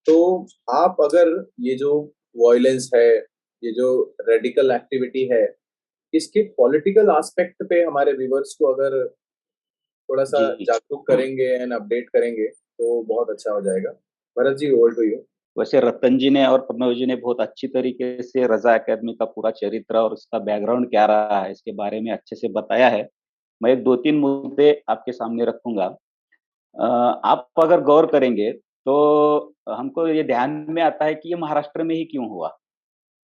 Speaker 1: तो आप अगर ये जो वॉयलेंस है, ये जो रेडिकल एक्टिविटी है, इसके पॉलिटिकल एस्पेक्ट पे हमारे व्यूअर्स को अगर थोड़ा-सा
Speaker 4: जी।
Speaker 1: जागरूक करेंगे एंड अपडेट करेंगे, तो बहुत अच्छा हो जाएगा। Bharat ji, over to you.
Speaker 4: वैसे रतन जी ने और प्रणव जी ने बहुत अच्छी तरीके से रज़ा एकेडमी का पूरा चरित्र और उसका बैकग्राउंड क्या रहा है, इसके बारे में अच्छे से बताया है। मैं 2-3 मुद्दे आपके सामने रखूँगा। आप अगर गौर करेंगे तो हमको ये ध्यान में आता है कि ये महाराष्ट्र में ही क्यों हुआ?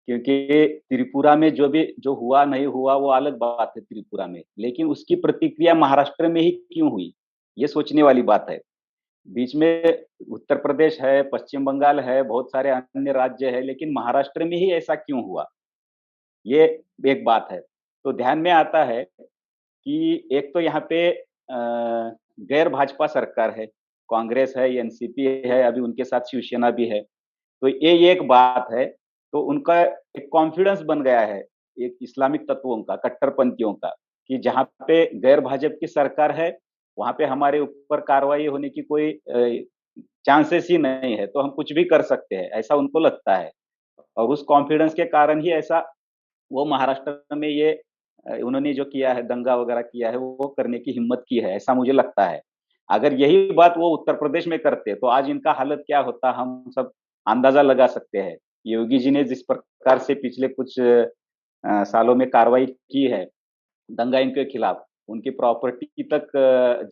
Speaker 4: क्योंकि त्रिपुरा में जो हुआ नहीं हुआ वो अलग बात है त्रिपुरा में, लेकिन उसकी प्रतिक्रिया महाराष्ट्र में ही क्यों हुई? ये सोचने वाली बात है। बीच में उत्तर प्रदेश है, पश्चिम बंगाल है, बहुत सारे अन्य राज्य हैं, लेकिन महाराष्ट्र में ही ऐसा क्यों हुआ? ये एक बात है। तो ध्यान में आता है कि एक तो यहाँ पे गैर भाजपा सरकार है, कांग्रेस है, एनसीपी है, अभी उनके साथ शिवसेना भी है। तो ये एक बात है, तो उनका एक कॉन्फिडेंस बन गया है, एक इस्लामिक तत्वों का, कट्टरपंथियों का, कि जहाँ पे गैर भाजप की सरकार है, वहाँ पे हमारे ऊपर कार्रवाई होने की कोई चांसेस ही नहीं है, तो हम कुछ भी कर सकते हैं, ऐसा उनको लगता है। और उस कॉन्फिडेंस के कारण ही ऐसा वो महाराष्ट्र में ये उन्होंने जो किया है, दंगा वगैरह किया है, वो करने की हिम्मत की है, ऐसा मुझे लगता है। अगर यही बात वो उत्तर प्रदेश में करते, तो आज इनका हालत क्या होता, हम सब अंदाज़ा लगा सकते हैं। योगी जी ने जिस प्रकार से पिछले कुछ सालों में कार्रवाई की है, दंगाइयों के खिलाफ, उनकी प्रॉपर्टी तक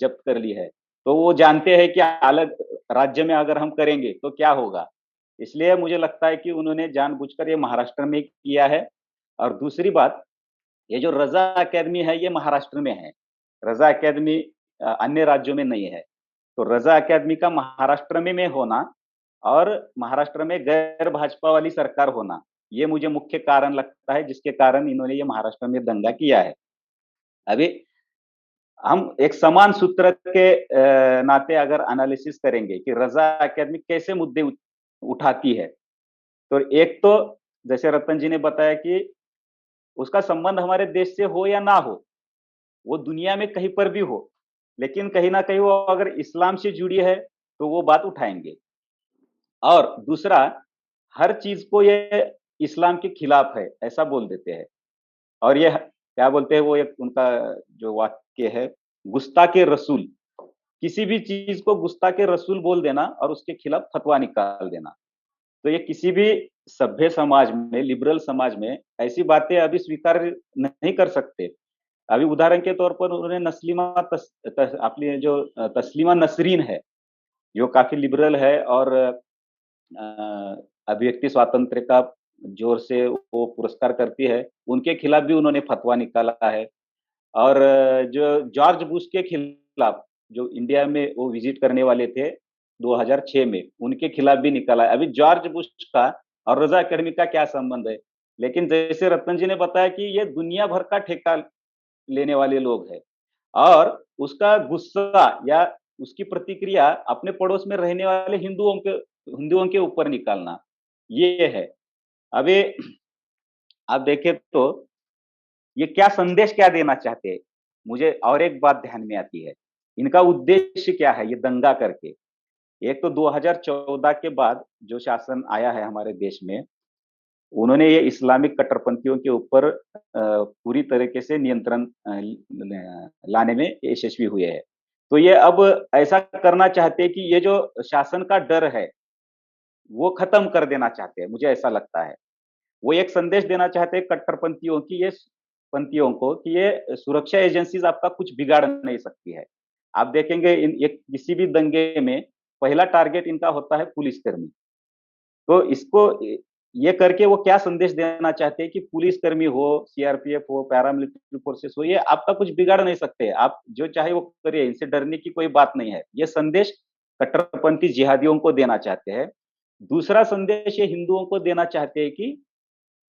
Speaker 4: जब्त कर ली है, तो वो जानते हैं कि अलग राज्य में अगर हम करेंगे, तो क्या होगा। इसलिए मुझे लगता है कि उन्होंने जानबूझकर ये महाराष्ट्र में किया है। और दूसरी बात, ये जो रज़ा अकेडमी है, ये महाराष्ट्र में है। रज़ा अकेडमी अन्य राज्यों में नहीं है। तो रज़ा अकेडमी का महाराष्ट्र में होना और महाराष्ट्र में गैर भाजपा वाली सरकार होना, ये मुझे मुख्य कारण लगता है, जिसके कारण इन्होंने ये महाराष्ट्र में दंगा किया है। अभी हम एक समान सूत्र के नाते अगर एनालिसिस करेंगे कि रज़ा अकेडमी कैसे मुद्दे उठाती है, तो एक तो जैसे रतन जी ने बताया कि उसका संबंध हमारे देश से हो या ना हो, वो दुनिया में कहीं पर भी हो, लेकिन कहीं न कहीं वो अगर इस्लाम से जुड़ी है, तो वो बात उठाएँगे। और दूसरा, हर चीज़ को ये इस्लाम के खिलाफ है, ऐसा बोल देते हैं। और ये क्या बोलते हैं, वो एक उनका जो वाक्य है, गुस्ताखे रसूल। किसी भी चीज़ को गुस्ताखे रसूल बोल देना और उसके खिलाफ फतवा निकाल देना। तो ये किसी भी सभ्य समाज में, लिबरल समाज में ऐसी बातें अभी स्वीकार नहीं कर सकते। अभी उदाहरण के तौर पर उन्होंने अपनी जो तस्लीमा नसरीन है, जो काफ़ी लिबरल है और अभिव्यक्ति स्वातंत्र्य का ज़ोर से वो पुरस्कार करती है, उनके खिलाफ भी उन्होंने फतवा निकाला है। और जो जॉर्ज बुश के खिलाफ, जो इंडिया में वो विज़िट करने वाले थे 2006 में, उनके खिलाफ भी निकाला है। अभी जॉर्ज बुश का और रज़ा अकेडमी का क्या संबंध है? लेकिन जैसे रतन जी ने बताया कि ये दुनिया भर का ठेका लेने वाले लोग हैं और उसका गुस्सा या उसकी प्रतिक्रिया अपने पड़ोस में रहने वाले हिंदुओं के ऊपर निकालना, ये है। अभी आप देखें तो ये क्या संदेश क्या देना चाहते हैं, मुझे और एक बात ध्यान में आती है, इनका उद्देश्य क्या है ये दंगा करके। एक तो 2014 के बाद जो शासन आया है हमारे देश में, उन्होंने ये इस्लामिक कट्टरपंथियों के ऊपर पूरी तरीके से नियंत्रण लाने में यशस्वी हुए हैं। तो ये अब ऐसा करना चाहते हैं कि ये जो शासन का डर है वो खत्म कर देना चाहते हैं, मुझे ऐसा लगता है। वो एक संदेश देना चाहते हैं कट्टरपंथियों की ये पंथियों को कि ये सुरक्षा एजेंसीज आपका कुछ बिगाड़ नहीं सकती है। आप देखेंगे किसी भी दंगे में पहला टारगेट इनका होता है पुलिसकर्मी। तो इसको ये करके वो क्या संदेश देना चाहते हैं कि पुलिसकर्मी हो, सीआरपीएफ हो, पैरामिलिट्री फोर्सेस हो, ये आपका कुछ बिगाड़ नहीं सकते। आप जो चाहे वो करिए, इनसे डरने की कोई बात नहीं है। ये संदेश कट्टरपंथी जिहादियों को देना चाहते हैं। दूसरा संदेश ये हिंदुओं को देना चाहते हैं कि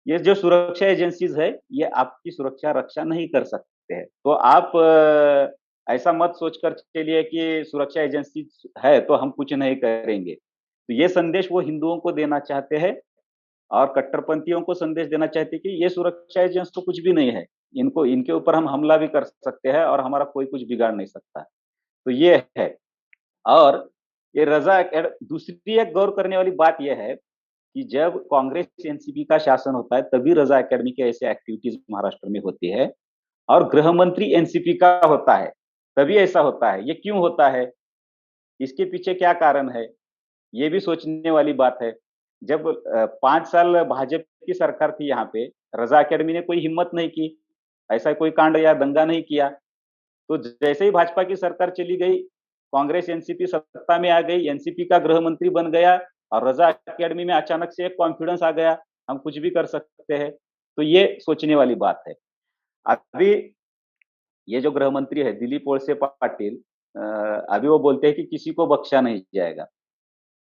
Speaker 4: ये जो सुरक्षा एजेंसीज है, ये आपकी सुरक्षा रक्षा नहीं कर सकते हैं। तो आप ऐसा मत सोचकर चलिए कि सुरक्षा एजेंसी है तो हम कुछ नहीं करेंगे। तो ये संदेश वो हिंदुओं को देना चाहते हैं और कट्टरपंथियों को संदेश देना चाहते हैं कि ये सुरक्षा एजेंसी तो कुछ भी नहीं है, इनको इनके ऊपर हम हमला भी कर सकते हैं और हमारा कोई कुछ बिगाड़ नहीं सकता। तो ये है। और ये दूसरी एक गौर करने वाली बात यह है कि जब कांग्रेस एनसीपी का शासन होता है तभी रजा एकेडमी के ऐसे एक्टिविटीज महाराष्ट्र में होती है और गृह मंत्री एनसीपी का होता है तभी ऐसा होता है। ये क्यों होता है, इसके पीछे क्या कारण है, ये भी सोचने वाली बात है। जब 5 साल भाजपा की सरकार थी यहाँ पे, रजा एकेडमी ने कोई हिम्मत नहीं की, ऐसा कोई कांड या दंगा नहीं किया। तो जैसे ही भाजपा की सरकार चली गई, कांग्रेस एनसीपी सत्ता में आ गई, एनसीपी का गृह मंत्री बन गया और रजा एकेडमी में अचानक से एक कॉन्फिडेंस आ गया, हम कुछ भी कर सकते हैं। तो ये सोचने वाली बात है। अभी ये जो गृह मंत्री है दिलीप वळसे पाटिल, अभी वो बोलते हैं कि किसी को बख्शा नहीं जाएगा।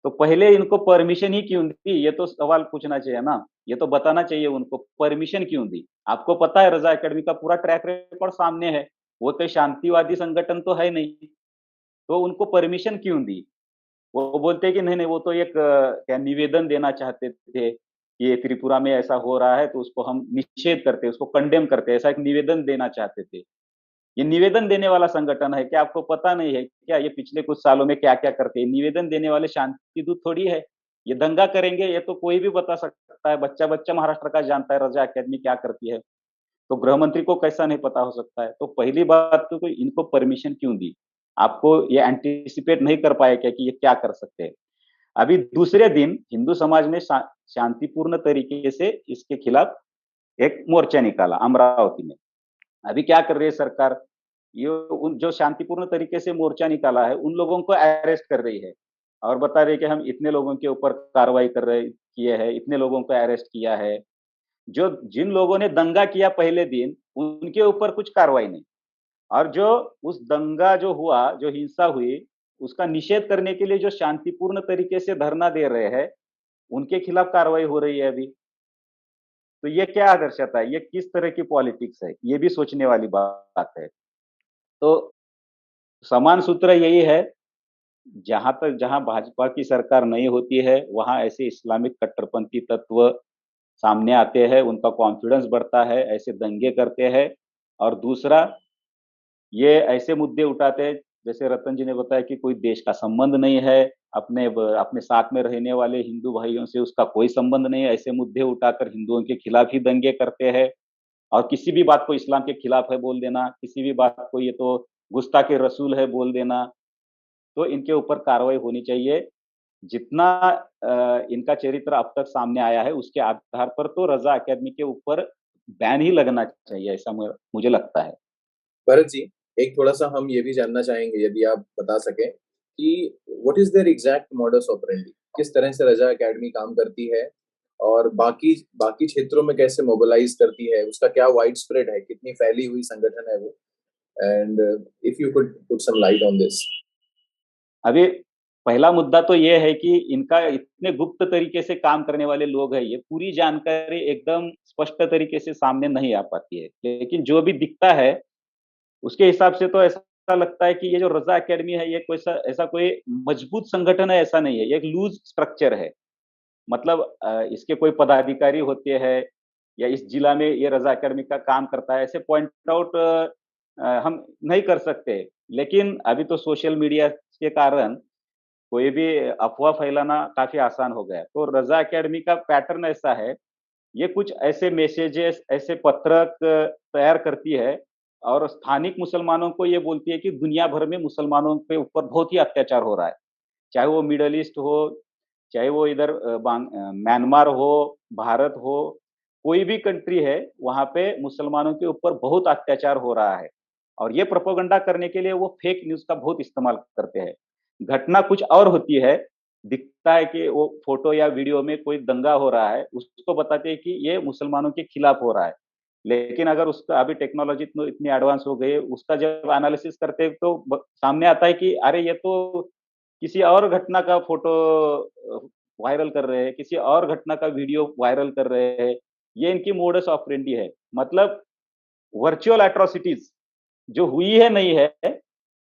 Speaker 4: तो पहले इनको परमिशन ही क्यों दी, ये तो सवाल पूछना चाहिए ना। ये तो बताना चाहिए उनको परमिशन क्यों दी। आपको पता है रजा एकेडमी का पूरा ट्रैक रिकॉर्ड सामने है, वो कोई शांतिवादी संगठन तो है नहीं, तो उनको परमिशन क्यों दी। वो बोलते हैं कि नहीं नहीं, वो तो एक क्या निवेदन देना चाहते थे कि ये त्रिपुरा में ऐसा हो रहा है तो उसको हम निषेध करते, उसको कंडेम करते, ऐसा एक निवेदन देना चाहते थे। ये निवेदन देने वाला संगठन है क्या, आपको पता नहीं है क्या ये पिछले कुछ सालों में क्या क्या करते हैं। निवेदन देने वाले शांति दूत थोड़ी है। ये दंगा करेंगे ये तो कोई भी बता सकता है, बच्चा बच्चा महाराष्ट्र का जानता है रजा अकेडमी क्या करती है। तो गृह मंत्री को कैसा नहीं पता हो सकता है। तो पहली बात तो इनको परमिशन क्यों दी, आपको ये एंटीसिपेट नहीं कर पाए क्या कि ये क्या कर सकते हैं। अभी दूसरे दिन हिंदू समाज ने शांतिपूर्ण तरीके से इसके खिलाफ एक मोर्चा निकाला अमरावती में। अभी क्या कर रही है सरकार, ये उन जो शांतिपूर्ण तरीके से मोर्चा निकाला है उन लोगों को अरेस्ट कर रही है और बता रही है कि हम इतने लोगों के ऊपर कार्रवाई किए हैं, इतने लोगों को अरेस्ट किया है। जो जिन लोगों ने दंगा किया पहले दिन उनके ऊपर कुछ कार्रवाई नहीं, और जो उस दंगा जो हुआ, जो हिंसा हुई, उसका निषेध करने के लिए जो शांतिपूर्ण तरीके से धरना दे रहे हैं उनके खिलाफ कार्रवाई हो रही है अभी। तो ये क्या दर्शाता है, ये किस तरह की पॉलिटिक्स है, ये भी सोचने वाली बात है। तो समान सूत्र यही है, जहां भाजपा की सरकार नहीं होती है वहां ऐसे इस्लामिक कट्टरपंथी तत्व सामने आते हैं, उनका कॉन्फिडेंस बढ़ता है, ऐसे दंगे करते हैं। और दूसरा ये ऐसे मुद्दे उठाते हैं जैसे रतन जी ने बताया कि कोई देश का संबंध नहीं है, अपने साथ में रहने वाले हिंदू भाइयों से उसका कोई संबंध नहीं है, ऐसे मुद्दे उठाकर हिंदुओं के खिलाफ ही दंगे करते हैं। और किसी भी बात को इस्लाम के खिलाफ है बोल देना, किसी भी बात को ये तो गुस्ताखे रसूल है बोल देना। तो इनके ऊपर कार्रवाई होनी चाहिए। जितना इनका चरित्र अब तक सामने आया है उसके आधार पर तो रजा अकेडमी के ऊपर बैन ही लगना चाहिए, ऐसा मुझे लगता है।
Speaker 1: भरत जी, एक थोड़ा सा हम ये भी जानना चाहेंगे यदि आप बता सकें कि what is their exact modus operandi, किस तरह से रजा एकेडमी काम करती है और बाकी बाकी क्षेत्रों में कैसे मोबिलाइज करती है, उसका क्या वाइड स्प्रेड है, कितनी फैली हुई संगठन है वो, and if you could put some light on this.
Speaker 4: अभी पहला मुद्दा तो ये है कि इनका इतने गुप्त तरीके से काम करने वाले लोग हैं, ये पूरी जानकारी एकदम स्पष्ट तरीके से सामने नहीं आ पाती है, लेकिन जो भी दिखता है उसके हिसाब से तो ऐसा लगता है कि ये जो रजा एकेडमी है, ये कोई ऐसा कोई मजबूत संगठन है ऐसा नहीं है, ये एक लूज स्ट्रक्चर है। मतलब इसके कोई पदाधिकारी होते हैं या इस जिला में ये रजा एकेडमी का काम करता है, ऐसे पॉइंट आउट हम नहीं कर सकते। लेकिन अभी तो सोशल मीडिया के कारण कोई भी अफवाह फैलाना काफी आसान हो गया। तो रजा एकेडमी का पैटर्न ऐसा है, ये कुछ ऐसे मैसेजेस, ऐसे पत्रक तैयार करती है और स्थानिक मुसलमानों को ये बोलती है कि दुनिया भर में मुसलमानों के ऊपर बहुत ही अत्याचार हो रहा है। चाहे वो मिडल ईस्ट हो, चाहे वो इधर म्यांमार हो, भारत हो, कोई भी कंट्री है, वहाँ पे मुसलमानों के ऊपर बहुत अत्याचार हो रहा है। और ये प्रोपेगेंडा करने के लिए वो फेक न्यूज़ का बहुत इस्तेमाल करते हैं। घटना कुछ और होती है, दिखता है कि वो फ़ोटो या वीडियो में कोई दंगा हो रहा है, उसको बताते हैं कि ये मुसलमानों के खिलाफ हो रहा है। लेकिन अगर उसका अभी टेक्नोलॉजी इतनी एडवांस हो गई है, उसका जब एनालिसिस करते हैं तो सामने आता है कि अरे ये तो किसी और घटना का फ़ोटो वायरल कर रहे हैं, किसी और घटना का वीडियो वायरल कर रहे हैं। ये इनकी मोडस ऑपरेंडी है। मतलब वर्चुअल एट्रोसिटीज़ जो हुई है नहीं है,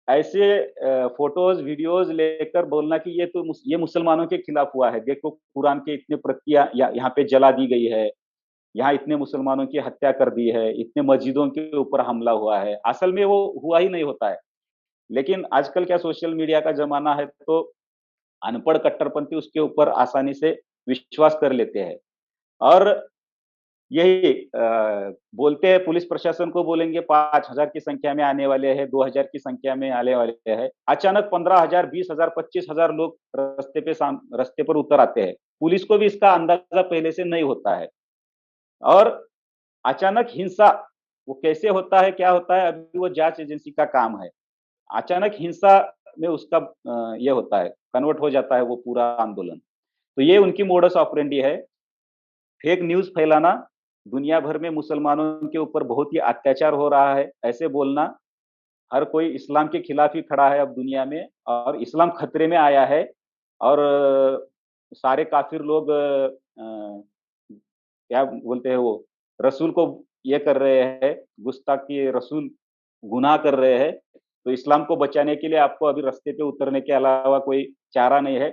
Speaker 4: ऐसे फोटोज वीडियोज लेकर बोलना कि ये मुसलमानों के खिलाफ हुआ है, देखो कुरान के इतने प्रतियां यहाँ पे जला दी गई है, यहाँ इतने मुसलमानों की हत्या कर दी है, इतने मस्जिदों के ऊपर हमला हुआ है। असल में वो हुआ ही नहीं होता है। लेकिन आजकल क्या सोशल मीडिया का जमाना है, तो अनपढ़ कट्टरपंथी उसके ऊपर आसानी से विश्वास कर लेते हैं। और यही बोलते हैं, पुलिस प्रशासन को बोलेंगे 5,000 की संख्या में आने वाले हैं, 2,000 की संख्या में आने वाले हैं। अचानक 15,000, 20,000, 25,000 लोग रास्ते पर उतर आते हैं। पुलिस को भी इसका अंदाजा पहले से नहीं होता है। और अचानक हिंसा, वो कैसे होता है, क्या होता है, अभी वो जांच एजेंसी का काम है। अचानक हिंसा में उसका ये होता है, कन्वर्ट हो जाता है वो पूरा आंदोलन। तो ये उनकी मोडस ऑपरेंडी है, फेक न्यूज़ फैलाना, दुनिया भर में मुसलमानों के ऊपर बहुत ही अत्याचार हो रहा है, ऐसे बोलना। हर कोई इस्लाम के खिलाफ ही खड़ा है अब दुनिया में, और इस्लाम खतरे में आया है। और सारे काफिर लोग क्या बोलते हैं, वो रसूल को ये कर रहे हैं, गुस्ताखी रसूल गुनाह कर रहे हैं। तो इस्लाम को बचाने के लिए आपको अभी रास्ते पे उतरने के अलावा कोई चारा नहीं है।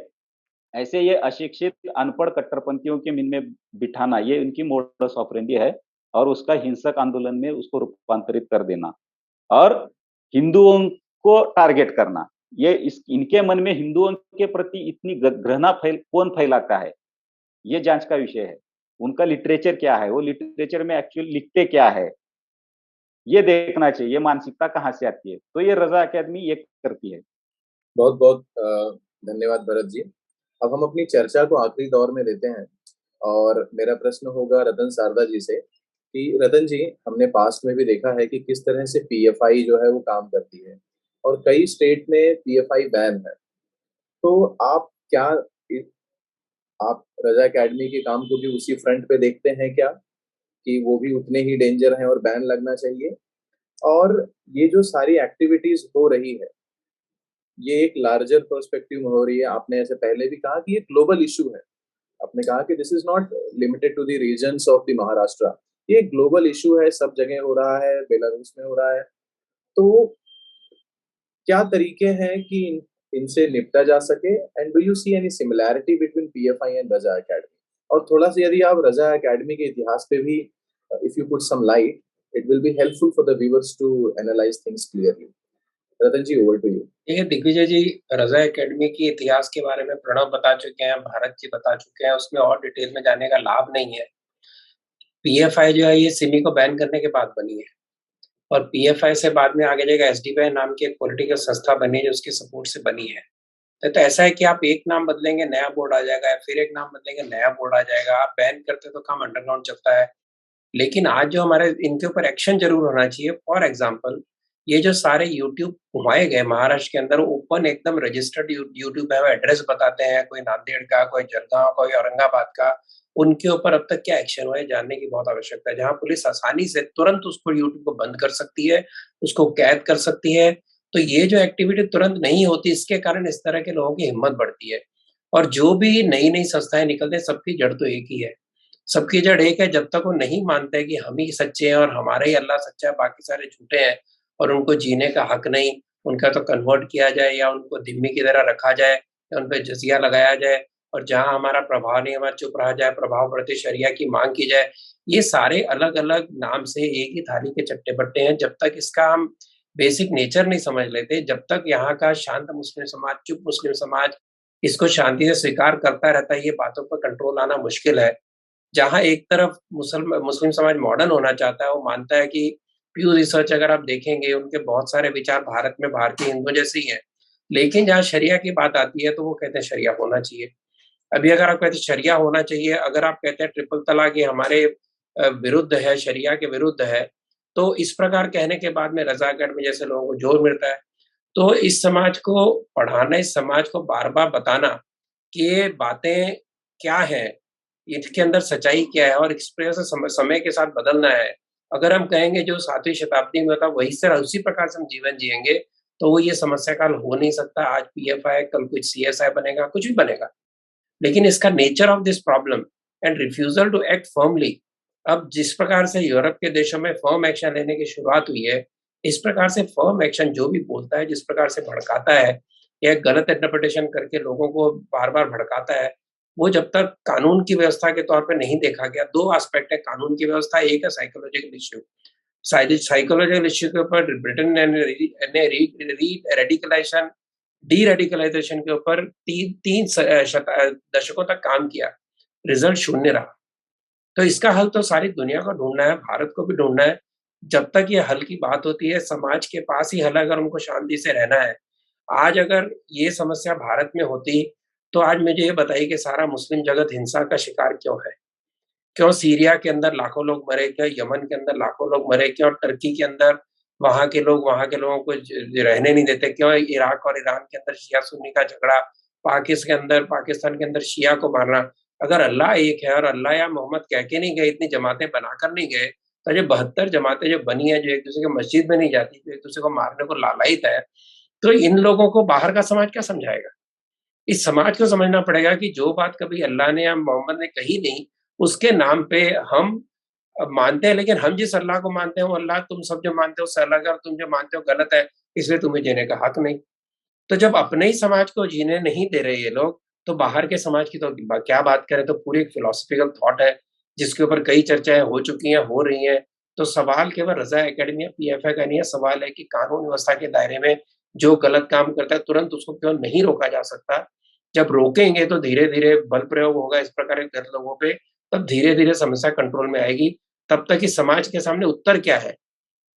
Speaker 4: ऐसे ये अशिक्षित अनपढ़ कट्टरपंथियों के मन में बिठाना, ये इनकी मोडस ऑपरेंडी है। और उसका हिंसक आंदोलन में उसको रूपांतरित कर देना और हिंदुओं को टारगेट करना। ये इनके मन में हिंदुओं के प्रति इतनी घृणा कौन फैलाता है, ये जांच का विषय है। उनका लिटरेचर क्या है, वो लिटरेचर में एक्चुअली लिखते क्या है, ये देखना चाहिए। मानसिकता कहाँ से आती है, तो ये रजा अकेडमी ये करती है।
Speaker 1: बहुत बहुत धन्यवाद भरत जी। अब हम अपनी चर्चा को आखिरी दौर में लेते हैं और मेरा प्रश्न होगा रतन शारदा जी से कि रतन जी, हमने पास्ट में भी देखा है कि किस तरह से पीएफआई जो है वो काम करती है और कई स्टेट में पीएफआई बैन है। तो आप क्या आप रजा एकेडमी के काम को भी उसी फ्रंट पे देखते हैं क्या, कि वो भी उतने ही डेंजर हैं और बैन लगना चाहिए? और ये जो सारी एक्टिविटीज हो रही है, ये एक लार्जर पर्सपेक्टिव में हो रही है। आपने ऐसे पहले भी कहा कि ये ग्लोबल इशू है। आपने कहा कि this is not limited to the regions of the Maharashtra, ये ग्लोबल इशू है, सब जगह हो रहा है, बेलारूस में हो रहा है। तो क्या तरीके हैं कि इनसे निपटा जा सके, and do you see any similarity between PFI and Raza academy? और थोड़ा सा यदि आप रजा एकेडमी के इतिहास पे भी if you put some light, it will be helpful for the viewers to analyse things clearly. Ratan ji, over to you.
Speaker 2: देखिए दिग्विजय जी, रजा एकेडमी की इतिहास के बारे में प्रणव बता चुके हैं, भारत जी बता चुके हैं, उसमें और डिटेल में जाने का लाभ नहीं है। पीएफआई जो है ये सिमी को बैन करने के बाद बनी है और पीएफआई से बाद में आगे जाएगा एसडीपीआई नाम की एक पॉलिटिकल संस्था बनी है जो उसके सपोर्ट से बनी है। तो ऐसा है कि आप एक नाम बदलेंगे नया बोर्ड आ जाएगा, फिर एक नाम बदलेंगे नया बोर्ड आ जाएगा। आप बैन करते तो काम अंडरग्राउंड चलता है। लेकिन आज जो हमारे इनके ऊपर एक्शन जरूर होना चाहिए। फॉर एग्जाम्पल, ये जो सारे यूट्यूब घुमाए गए महाराष्ट्र के अंदर, ओपन एकदम रजिस्टर्ड यूट्यूब है, एड्रेस बताते हैं, कोई नांदेड़ का, कोई जलगांव, कोई औरंगाबाद का। उनके ऊपर अब तक क्या एक्शन हुआ है जानने की बहुत आवश्यकता है। जहां पुलिस आसानी से तुरंत उसको यूट्यूब को बंद कर सकती है, उसको कैद कर सकती है तो ये जो एक्टिविटी तुरंत नहीं होती, इसके कारण इस तरह के लोगों की हिम्मत बढ़ती है। और जो भी नई-नई संस्थाएँ निकलते हैं, सबकी जड़ तो एक ही है। सबकी जड़ एक है, जब तक वो नहीं मानते कि हम ही सच्चे हैं और हमारा ही अल्लाह सच्चा है, बाकी सारे झूठे हैं और उनको जीने का हक नहीं, उनका तो कन्वर्ट किया जाए या उनको धिम्मी की तरह रखा जाए या उन पे जज़िया लगाया जाए और जहाँ हमारा प्रभाव नहीं, हमारा चुप रहा जाए, प्रभाव प्रति शरिया की माँग की जाए। ये सारे अलग-अलग नाम से एक ही थाली के चट्टे-बट्टे हैं। जब तक इसका हम बेसिक नेचर नहीं समझ लेते, जब तक यहाँ का शांत मुस्लिम समाज, चुप मुस्लिम समाज इसको शांति से स्वीकार करता रहता है, ये बातों पर कंट्रोल आना मुश्किल है। जहाँ एक तरफ मुस्लिम समाज मॉडर्न होना चाहता है, वो मानता है कि प्यू रिसर्च अगर आप देखेंगे, उनके बहुत सारे विचार भारत में भारतीय हिंदुओं जैसे ही हैं। लेकिन जहाँ शरिया की बात आती है, तो वो कहते हैं शरिया होना चाहिए। अभी अगर आप कहते हैं शरिया होना चाहिए, अगर आप कहते हैं ट्रिपल तलाक ये हमारे विरुद्ध है, शरिया के विरुद्ध है, तो इस प्रकार कहने के बाद में रज़ा अकेडमी जैसे लोगों को जोर मिलता है। तो इस समाज को पढ़ाना, इस समाज को बार-बार बताना कि ये बातें क्या हैं, इसके अंदर सच्चाई क्या है और इस प्रकार से समय के साथ बदलना है। अगर हम कहेंगे जो 7वीं शताब्दी में था वही से उसी प्रकार से हम जीवन जिएँगे, तो वो ये समस्या का हल हो नहीं सकता। आज पीएफआई, कल कुछ सीएसआई बनेगा, कुछ भी बनेगा। लेकिन इसका nature of this problem and refusal to act firmly, अब जिस प्रकार से यूरोप के देशों में फर्म एक्शन लेने की शुरुआत हुई है, इस प्रकार से फर्म एक्शन जो भी बोलता है, जिस प्रकार से भड़काता है या गलत इंटरप्रिटेशन करके लोगों को बार-बार भड़काता है, वो जब तक कानून की व्यवस्था के तौर पे नहीं देखा गया। 2 एस्पेक्ट है कानून की व्यवस्था, एक है साइकोलॉजिकल इश्यू। साइकोलॉजिकल इश्यू के ऊपर ब्रिटेन ने रेडिकलाइजेशन डी-रेडिकलाइजेशन के ऊपर 3 दशकों तक काम किया, रिज़ल्ट शून्य रहा। तो इसका हल तो सारी दुनिया को ढूँढना है, भारत को भी ढूँढना है। जब तक ये हल की बात होती है, समाज के पास ही हल है अगर उनको शांति से रहना है। आज अगर ये समस्या भारत में होती, तो आज मुझे ये बताइए कि सारा मुस्लिम जगत हिंसा का शिकार क्यों है? क्यों सीरिया के अंदर लाखों लोग मरे, क्यों यमन के अंदर लाखों लोग मरे, क्यों टर्की के अंदर वहाँ के लोग वहाँ के लोगों को रहने नहीं देते, क्यों इराक और ईरान के अंदर शिया सुन्नी का झगड़ा, पाकिस्तान के अंदर शिया को मारना। अगर अल्लाह एक है और अल्लाह या मोहम्मद कह के नहीं गए, इतनी जमातें बनाकर नहीं गए, तो जो 72 जमातें जो बनी हैं, जो एक-दूसरे की मस्जिद में नहीं जाती, जो एक-दूसरे को मारने को लालायित है, तो इन लोगों को बाहर का समाज क्या समझाएगा? इस समाज को समझना पड़ेगा कि जो बात कभी अल्लाह ने या मोहम्मद ने कही नहीं, उसके नाम पे हम मानते हैं, लेकिन हम जिस अल्लाह को मानते हैं वो अल्लाह तुम सब जो मानते हो उससे अलग है और तुम जो मानते हो गलत है, इसलिए तुम्हें जीने का हक नहीं। तो जब अपने ही समाज को जीने नहीं दे रहे ये लोग, तो बाहर के समाज की तो क्या बात करें, तो पूरी एक फिलॉसफिकल थॉट है, जिसके ऊपर कई चर्चाएँ हो चुकी हैं, हो रही हैं। तो सवाल केवल रज़ा एकेडमी या पीएफआई का नहीं है, सवाल है कि कानून व्यवस्था के दायरे में जो गलत काम करता है, तुरंत उसको क्यों नहीं रोका जा सकता? जब रोकेंगे तो धीरे-धीरे बल प्रयोग होगा इस प्रकार के गलत लोगों पे, तब धीरे-धीरे समस्या कंट्रोल में आएगी। तब तक इस समाज के सामने उत्तर क्या है?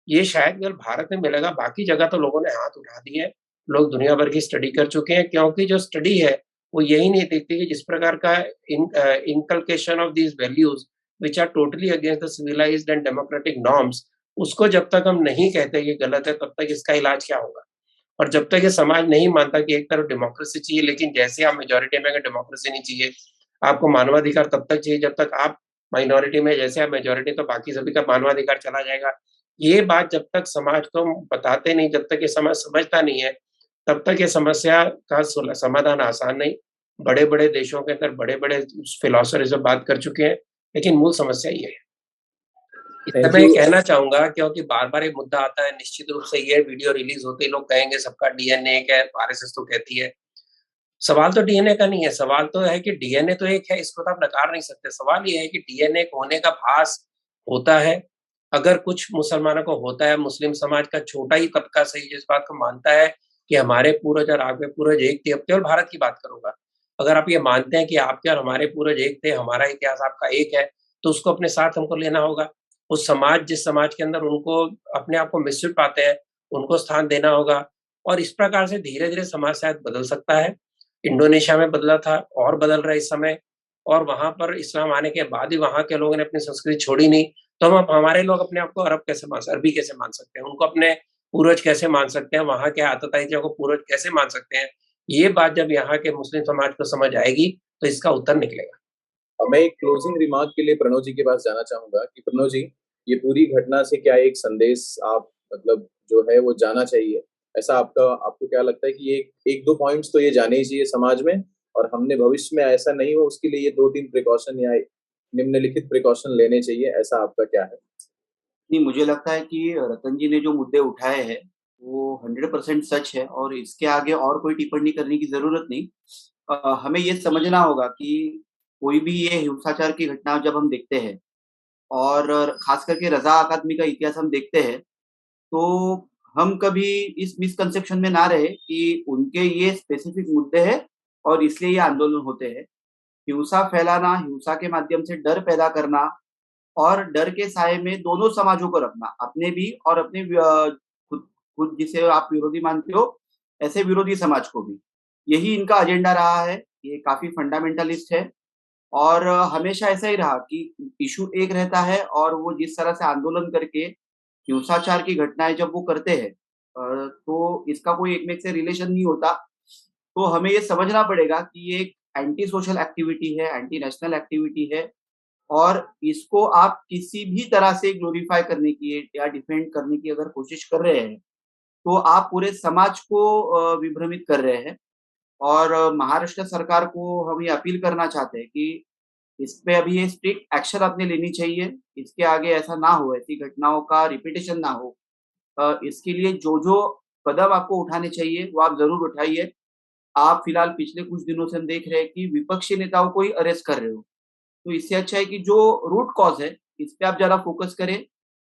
Speaker 2: ये शायद केवल भारत में मिलेगा, बाकी जगह तो लोगों ने हाथ उठा दिए हैं। लोग दुनिया भर की स्टडी कर चुके हैं क्योंकि जो स्टडी है, वो यही नहीं देखती कि जिस प्रकार का inculcation of these values which are totally against the civilised and democratic norms, उसको जब तक हम नहीं कहते ये गलत है, तब तक इसका इलाज क्या होगा? और जब तक ये समाज नहीं मानता कि एक तरफ डेमोक्रेसी चाहिए, लेकिन जैसे आप मेजॉरिटी में अगर डेमोक्रेसी नहीं चाहिए, आपको मानवाधिकार तब तक चाहिए जब तक आप माइनॉरिटी में, जैसे आप मेजॉरिटी तो बाकी सभी का मानवाधिकार चला जाएगा। ये बात जब तक समाज को बताते नहीं, जब तक ये समाज समझता नहीं है, तब तक ये समस्या का समाधान आसान नहीं। बड़े-बड़े देशों के अंदर बड़े-बड़े फिलोसोफर ये सब बात कर चुके हैं, लेकिन मूल समस्या ये है। इतना
Speaker 1: थैंक
Speaker 2: मैं ये
Speaker 1: यू।
Speaker 2: कहना चाहूँगा क्योंकि बार-बार ये मुद्दा आता है, निश्चित रूप से ये वीडियो रिलीज़ होते ही लोग कहेंगे सबका डीएनए एक है, आरएसएस तो कहती है। सवाल तो डीएनए का नहीं है, सवाल तो है कि डीएनए तो एक है, इसको तो आप नकार नहीं सकते। सवाल ये है कि डीएनए होने का भास होता है, अगर कुछ मुसलमानों को होता है, मुस्लिम समाज का छोटा ही तबका सही जिस बात को मानता है कि हमारे पूर्वज और आपके पूर्वज एक थे, अब केवल भारत की बात करूँगा। अगर आप ये मानते हैं कि आपके और हमारे पूर्वज एक थे, हमारा इतिहास आपका एक है, तो उसको अपने साथ हमको लेना होगा। उस समाज जिस समाज के अंदर उनको अपने आप को मिसयूट पाते हैं, उनको स्थान देना होगा और इस प्रकार से धीरे-धीरे समाज शायद बदल सकता है। इंडोनेशिया में बदला था और बदल रहा है इस समय और वहाँ पर इस्लाम आने के बाद भी वहाँ के लोगों ने अपनी संस्कृति छोड़ी नहीं, तो हम हमारे लोग अपने आप को अरबी कैसे मान सकते हैं? उनको अपने पूर्वज कैसे मान सकते हैं? वहाँ के आतताइयों को पूर्वज कैसे मान सकते हैं? ये बात जब यहाँ के मुस्लिम समाज को समझ आएगी, तो इसका उत्तर निकलेगा।
Speaker 1: मैं एक क्लोजिंग रिमार्क के लिए प्रणव जी के पास जाना चाहूँगा कि प्रणव जी, ये पूरी घटना से क्या एक संदेश आप मतलब जो है वो जाना चाहिए ऐसा आपको क्या लगता है कि ये एक दो पॉइंट्स तो ये जाने ही चाहिए समाज में, और हमने भविष्य में ऐसा नहीं हो उसके लिए ये 2-3 प्रिकॉशन या निम्नलिखित प्रिकॉशन लेने चाहिए, ऐसा आपका क्या है?
Speaker 3: नहीं, मुझे लगता है कि रतन जी ने जो मुद्दे उठाए हैं, वो 100% सच है और इसके आगे और कोई टिप्पणी करने की ज़रूरत नहीं। हमें ये समझना होगा कि कोई भी ये हिंसाचार की घटना जब हम देखते हैं और ख़ास करके रज़ा अकादमी का इतिहास हम देखते हैं, तो हम कभी इस मिसकंसेप्शन में ना रहे कि उनके ये स्पेसिफिक मुद्दे हैं और इसलिए ये आंदोलन होते हैं। हिंसा फैलाना, हिंसा के माध्यम से डर पैदा करना और डर के साए में दोनों समाजों को रखना, अपने भी और अपने खुद खुद जिसे आप विरोधी मानते हो, ऐसे विरोधी समाज को भी। यही इनका एजेंडा रहा है, ये काफ़ी फंडामेंटलिस्ट है और हमेशा ऐसा ही रहा कि इश्यू एक रहता है और वो जिस तरह से आंदोलन करके हिंसाचार की घटनाएँ जब वो करते हैं तो इसका कोई एक में एक से रिलेशन नहीं होता। तो हमें ये समझना पड़ेगा कि ये एक एंटी सोशल एक्टिविटी है, एंटी नेशनल एक्टिविटी है और इसको आप किसी भी तरह से ग्लोरीफाई करने की या डिफेंड करने की अगर कोशिश कर रहे हैं, तो आप पूरे समाज को विभ्रमित कर रहे हैं और महाराष्ट्र सरकार को हम ये अपील करना चाहते हैं कि इस पे अभी ये स्ट्रिक्ट एक्शन आपने लेनी चाहिए। इसके आगे ऐसा ना हो, ऐसी घटनाओं का रिपीटिशन ना हो। इसके लिए जो-जो कदम आपको उठाने चाहिए, वो आप ज़रूर उठाइए। आप फिलहाल पिछले कुछ दिनों से हम देख रहे हैं कि विपक्षी नेताओं को ही अरेस्ट कर रहे हो। तो इससे अच्छा है कि जो रूट कॉज़ है, इस पे आप ज़्यादा फ़ोकस करें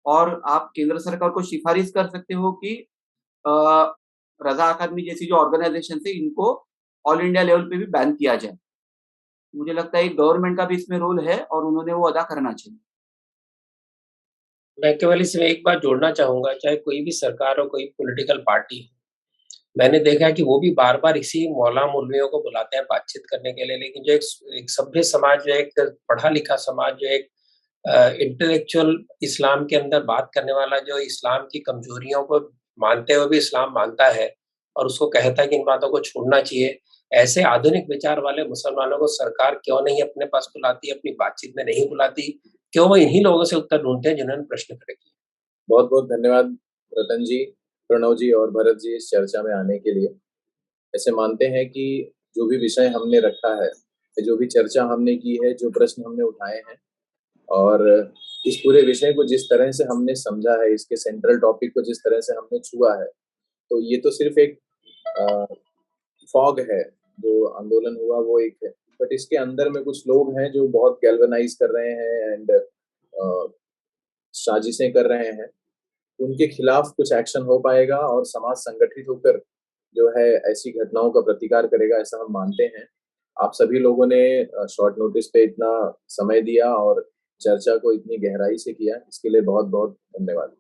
Speaker 3: और आप केंद्र सरकार को सिफ़ारिश कर सकते हो कि अ, रज़ा अकादमी जैसी जो ऑर्गनाइज़ेशंस है, इनको ऑल इंडिया लेवल पे भी बैन किया जाए। मुझे लगता है गवर्नमेंट का भी इसमें रोल है और उन्होंने वो अदा करना चाहिए।
Speaker 2: मैं केवल इसमें एक बात जोड़ना चाहूँगा, चाहे कोई भी सरकार हो, कोई पॉलिटिकल पार्टी हो, मैंने देखा है कि वो भी बार-बार इसी मौला-मौलवियों को बुलाते हैं बातचीत करने के लिए, लेकिन जो एक सभ्य समाज, जो एक पढ़ा-लिखा समाज, जो एक इंटेलेक्चुअल इस्लाम के अंदर बात करने वाला, जो इस्लाम की कमजोरियों को मानते हुए भी इस्लाम मानता है और उसको कहता है कि इन बातों को छोड़ना चाहिए, ऐसे आधुनिक विचार वाले मुसलमानों को सरकार क्यों नहीं अपने पास बुलाती, अपनी बातचीत में नहीं बुलाती? क्यों वो इन्हीं लोगों से उत्तर ढूँढते हैं जिन्होंने प्रश्न खड़े किए?
Speaker 1: बहुत-बहुत धन्यवाद रतन जी, प्रणव जी और भरत जी इस चर्चा में आने के लिए। ऐसे मानते हैं कि जो भी विषय हमने रखा है, जो भी चर्चा हमने की है, जो प्रश्न हमने उठाए हैं और इस पूरे विषय को जिस तरह से हमने समझा है, इसके सेंट्रल टॉपिक को जिस तरह से हमने छुआ है, तो ये तो सिर्फ़ एक अ, फॉग है, जो आंदोलन हुआ वो एक है। बट इसके अंदर में कुछ लोग हैं जो बहुत गैल्वेनाइज़ कर रहे हैं एंड साजिशें कर रहे हैं। उनके खिलाफ कुछ एक्शन हो पाएगा और समाज संगठित होकर जो है ऐसी घटनाओं का प्रतिकार करेगा, ऐसा हम मानते हैं। आप सभी लोगों ने शॉर्ट नोटिस पे इतना समय दिया और चर्चा को इतनी गहराई से किया, इसके लिए बहुत-बहुत धन्यवाद।